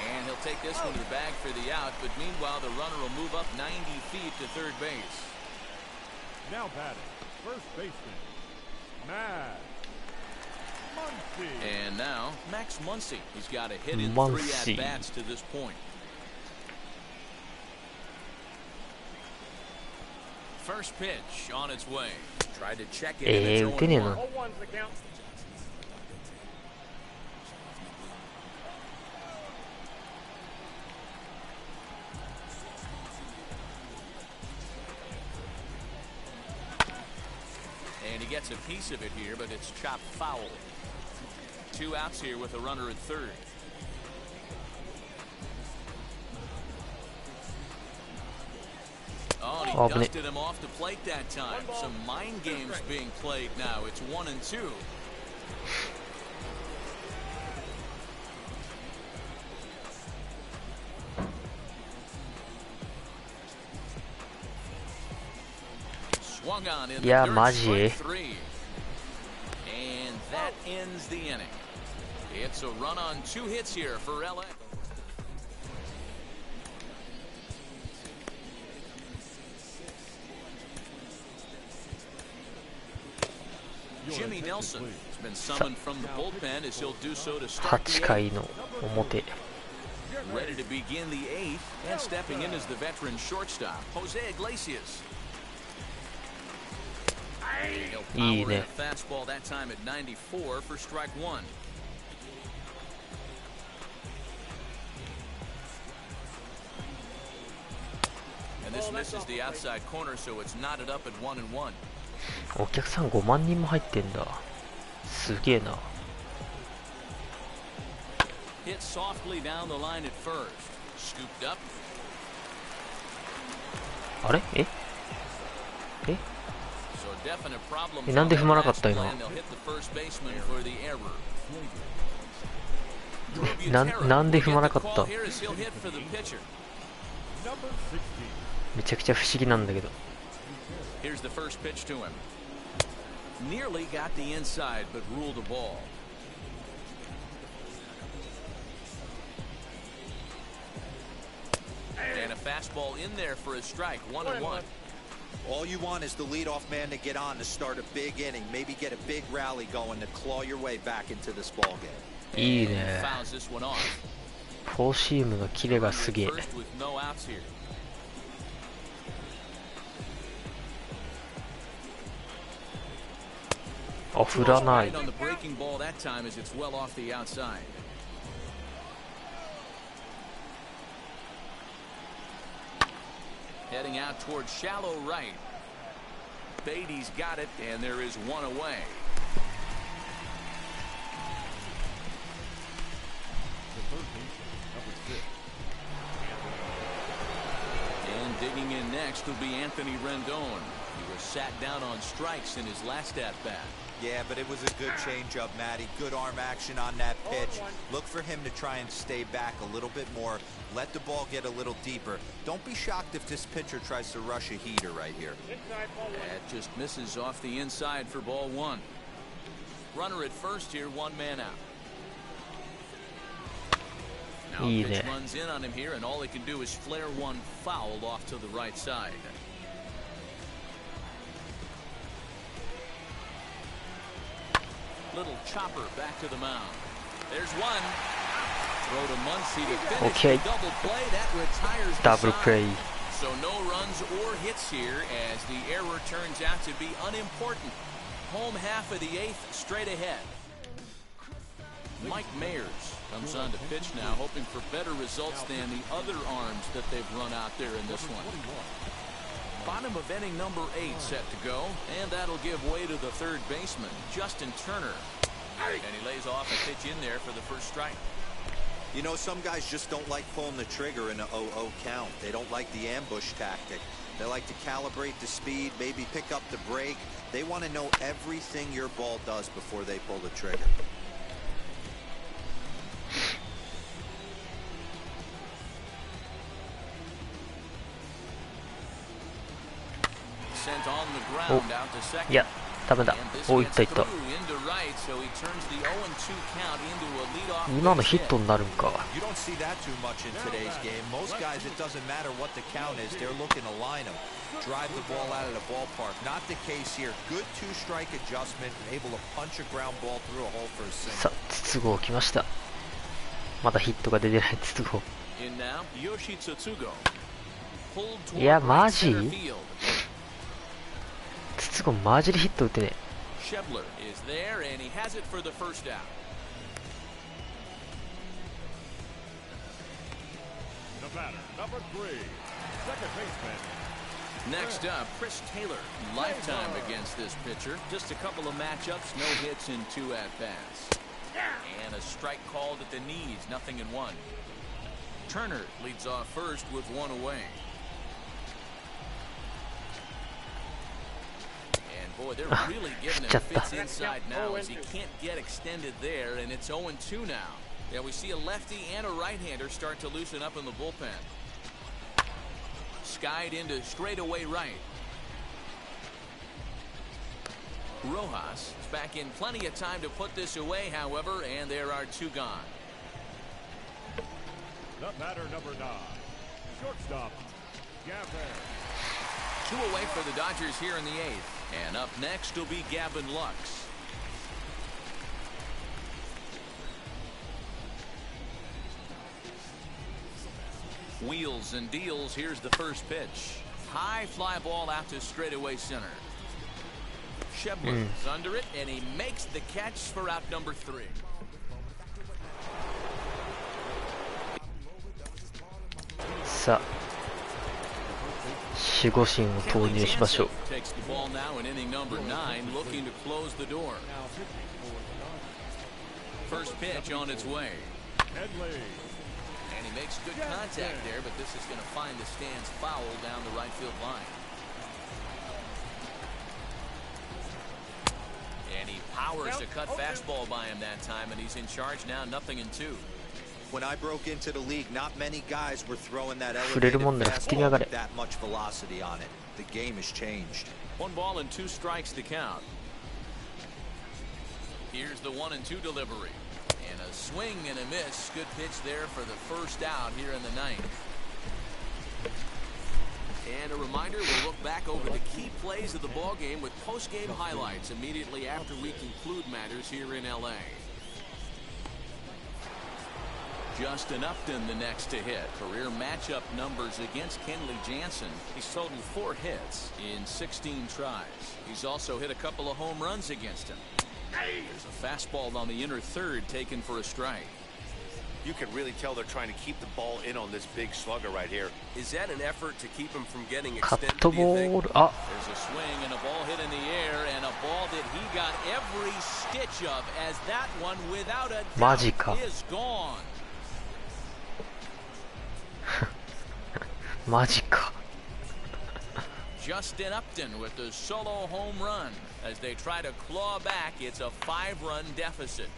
And he'll take this one to the bag for the out, but meanwhile the runner will move up 90 feet to third base. Now batting, first baseman, Max Muncy. And now Max Muncy. He's got a hit in 3 at-bats to this point. First pitch on its way. Tried to check it in its own 0-1's the count. And he gets a piece of it here, but it's chopped foul. 2 outs here with a runner at third. Oh, he dusted him off the plate that time. Some mind games being played now. It's 1-2. Swung on in the dirt, strike 3. And that ends the inning. It's a run on 2 hits here for LA. Jimmy Nelson has been summoned from the bullpen as he'll do so to start the 8回の表。 Ready to begin the 8th, and stepping in is the veteran shortstop, Jose Iglesias. He'll power in a fastball that time at 94 for strike 1. And this misses the outside corner, so it's knotted up at 1-1. お客さん5万人も入ってんだ。すげえな。 Hit softly down the line at first. Scooped up. あれ？え？え？ So definite problem. なんで踏まなかった今。なんで踏まなかった。めちゃくちゃ不思議なんだけど。 Here's the first pitch to him. Nearly got the inside, but ruled a ball. And a fastball in there for a strike, 1-1. All you want is the leadoff man to get on to start a big inning, maybe get a big rally going to claw your way back into this ball game. いいね。フォーシームのキレがすげえ。 あ、振らない。 Heading out towards shallow right. Beatty's got it, and there is one away. And digging in next will be Anthony Rendon. He was sat down on strikes in his last at-bat. Yeah, but it was a good changeup, Matty. Good arm action on that pitch. Look for him to try and stay back a little bit more. Let the ball get a little deeper. Don't be shocked if this pitcher tries to rush a heater right here. That just misses off the inside for ball 1. Runner at first here, 1 man out. Now pitch runs in on him here, and all he can do is flare one foul off to the right side. Little chopper back to the mound. There's one. Throw to Muncy to finish the double play. That retires the double play. So no runs or hits here as the error turns out to be unimportant. Home half of the 8th straight ahead. Mike Mayers comes on to pitch now, hoping for better results than the other arms that they've run out there in this one. Bottom of inning number 8 set to go, and that'll give way to the third baseman, Justin Turner. And he lays off a pitch in there for the first strike. You know, some guys just don't like pulling the trigger in an 0-0 count. They don't like the ambush tactic. They like to calibrate the speed, maybe pick up the brake. They want to know everything your ball does before they pull the trigger. Sent on the ground out to second. いや、ダメだ。お、いったいった。 今のヒットになるんか。 You don't see that too much in today's game. Most guys, it doesn't matter what the count is. They're looking to line them, drive the ball out of the ballpark. Not the case here. Good two-strike adjustment, able to punch a ground ball through a hole for a single. さあ、筒香来ました。まだヒットが出てない筒香。いや、マジ？筒香マジでヒット打ってね。 Shebler is there and he has it for the first out. The batter, number 3, second baseman. Next up, Chris Taylor. Lifetime against this pitcher. Just a couple of matchups, no hits in 2 at-bats. And a strike called at the knees, 0-1. Turner leads off first with 1 away. Boy, they're really giving him fits inside now as he can't get extended there, and it's 0-2 now. Yeah, we see a lefty and a right-hander start to loosen up in the bullpen. Skied into straightaway right. Rojas is back in plenty of time to put this away, however, and there are 2 gone. The batter, number 9, shortstop, Gavin. 2 away for the Dodgers here in the 8th. And up next will be Gavin Lux. Wheels and deals. Here's the first pitch. High fly ball out to straightaway center. Shebler is under it, and he makes the catch for out number 3. So. 守護神を投入しましょう。First pitch on its way. And he makes good contact there, but this is going to find the stands foul down the right field line. And he powers a cut fastball by him that time, and he's in charge now, 0-2. When I broke into the league, not many guys were throwing that elevated fastball with that much velocity on it. The game has changed. 1 ball and 2 strikes to count. Here's the 1-2 delivery. And a swing and a miss. Good pitch there for the first out here in the 9th. And a reminder, we'll look back over the key plays of the ballgame with post-game highlights immediately after we conclude matters here in L.A. Justin Upton the next to hit. Career matchup numbers against Kenley Jansen. He's totaled 4 hits in 16 tries. He's also hit a couple of home runs against him. There's a fastball on the inner third taken for a strike. You can really tell they're trying to keep the ball in on this big slugger right here. Is that an effort to keep him from getting extended? There's a swing and a ball hit in the air, and a ball that he got every stitch of, as that one without a doubt is gone. マジか。 Justin Upton with the solo home run as they try to claw back. It's a 5-run deficit.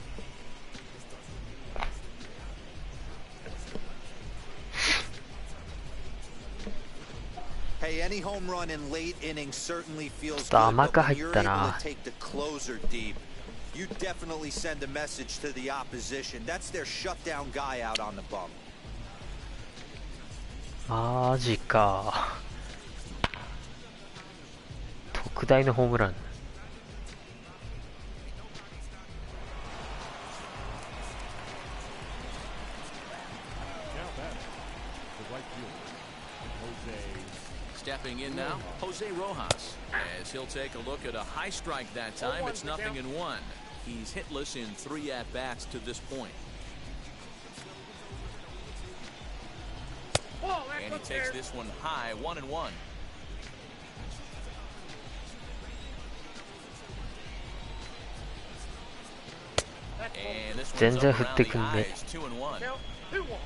Hey, any home run in late innings certainly feels good, but when you're able to take the closer deep, you definitely send a message to the opposition. That's their shutdown guy out on the bump. マジか。特大のホームラン。Stepping in now, Jose Rojas, as he'll take a look at a high strike that time. It's 0-1. He's hitless in 3 at-bats to this point. And he takes this one high, 1-1. 全然振ってくんね。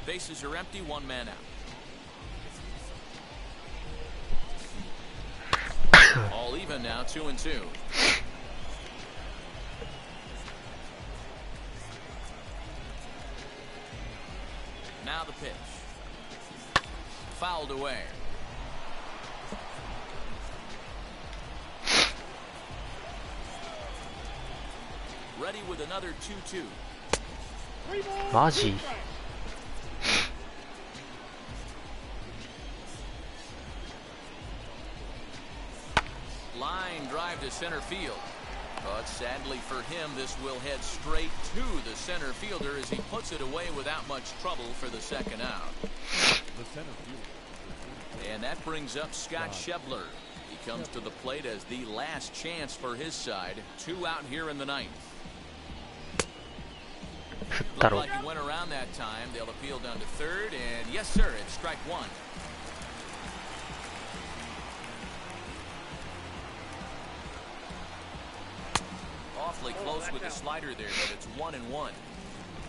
Bases are empty, one man out. All even now, 2-2. Now the pitch. Fouled away. Ready with another 2-2. マジ？ Line drive to center field. But sadly for him, this will head straight to the center fielder as he puts it away without much trouble for the second out. And that brings up Scott Schebler. He comes to the plate as the last chance for his side. 2 out here in the ninth. Looked like he went around that time. They'll appeal down to third, and yes, sir, it's strike one. Awfully close with the slider there, but it's 1-1.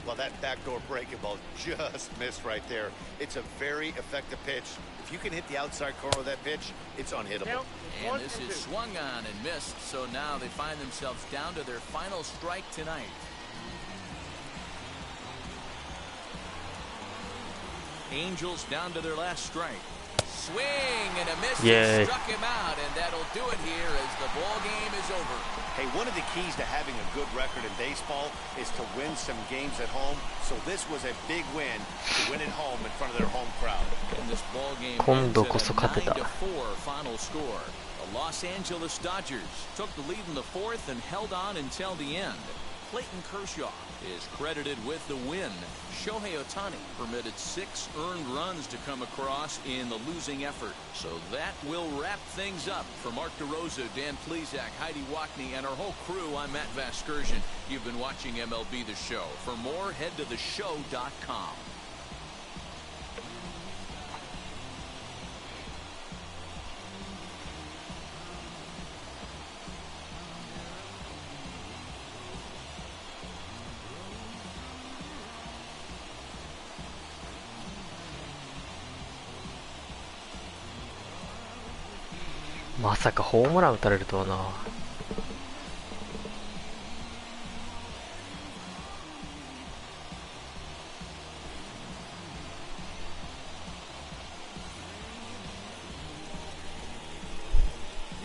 Well, that backdoor breaking ball just missed right there. It's a very effective pitch. If you can hit the outside corner of that pitch, it's unhittable. And this is swung on and missed, so now they find themselves down to their final strike tonight. Angels down to their last strike. Swing and a miss. Struck him out, and that'll do it here as the ball game is over. Hey, one of the keys to having a good record in baseball is to win some games at home. So this was a big win to win at home in front of their home crowd. And this ball game ends at a 9-4 final score. The Los Angeles Dodgers took the lead in the fourth and held on until the end. Clayton Kershaw is credited with the win. Shohei Ohtani permitted 6 earned runs to come across in the losing effort. So that will wrap things up. For Mark DeRosa, Dan Plesac, Heidi Wackney, and our whole crew, I'm Matt Vasgersian. You've been watching MLB The Show. For more, head to theshow.com.まさかホームラン打たれるとはな。Here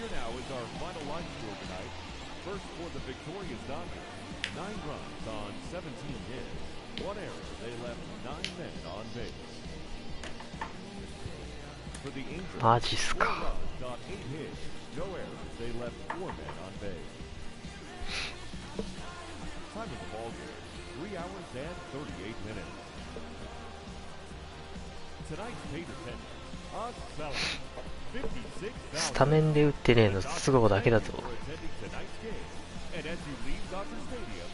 now is our final line score tonight. First for the victorious Dodgers, 9 runs on 17 hits. 1 error, they left 9 men on base. For the Angels, マジっすか。 got 8 hits, no errors, they left 4 men on base. Time of the ball game, 3 hours and 38 minutes. Tonight's paid attendance, a solid 56,000. スタメンで打ってねえの都合だけだぞ。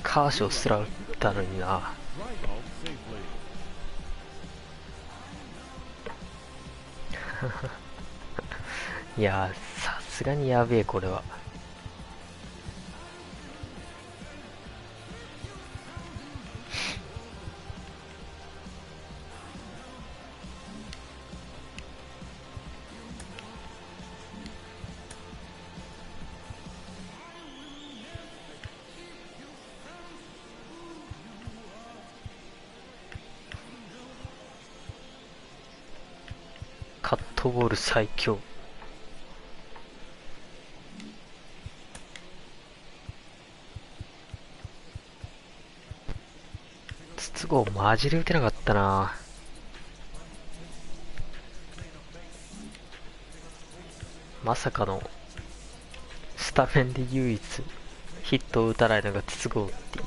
カーショーすら打ったのにな。いやー、さすがにやべえこれは。カットボール最強。筒香マジで打てなかったな。まさかのスタメンで唯一ヒットを打たないのが筒香っていう。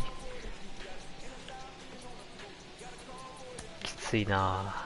きついな。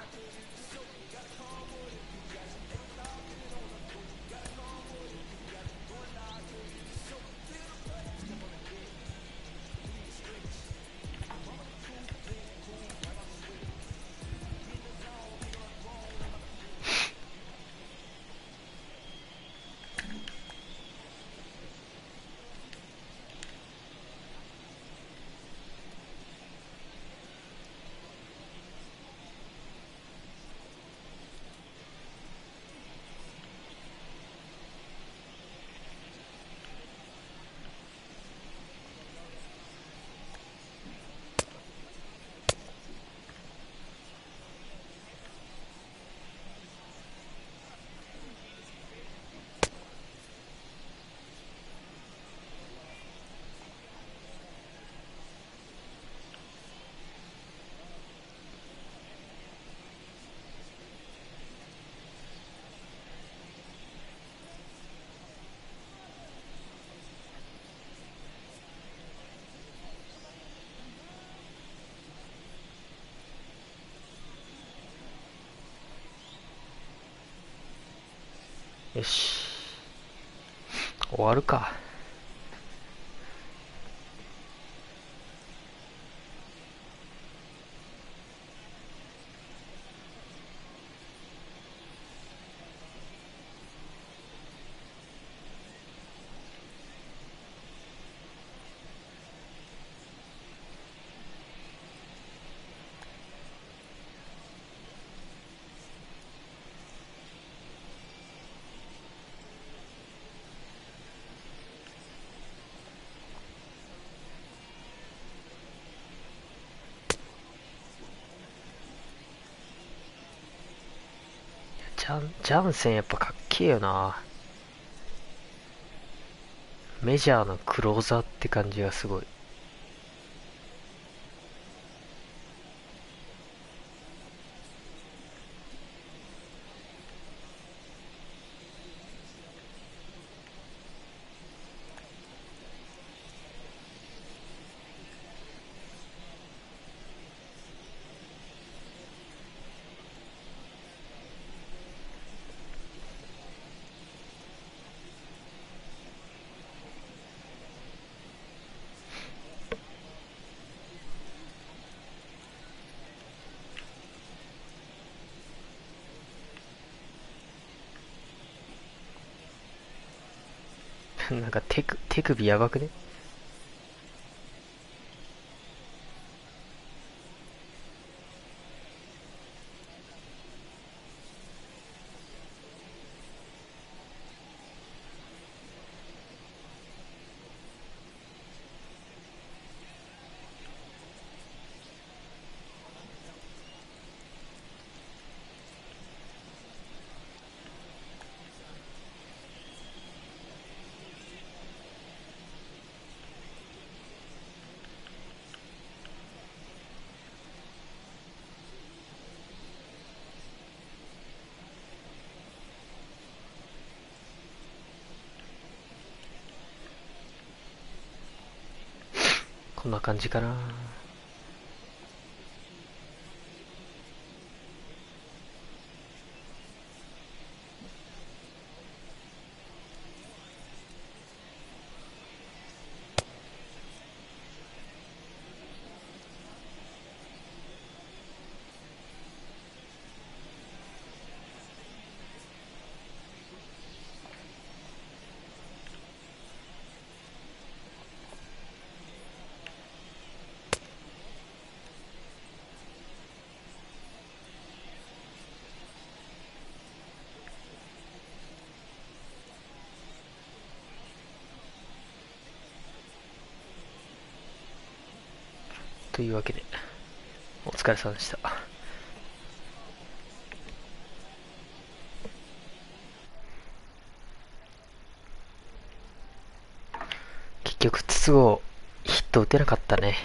よし、終わるか。ジャンセンやっぱかっけえよな。メジャーのクローザーって感じがすごい。なんか手首やばくね？こんな感じかな。というわけで、お疲れ様でした。結局、筒香ヒット打てなかったね。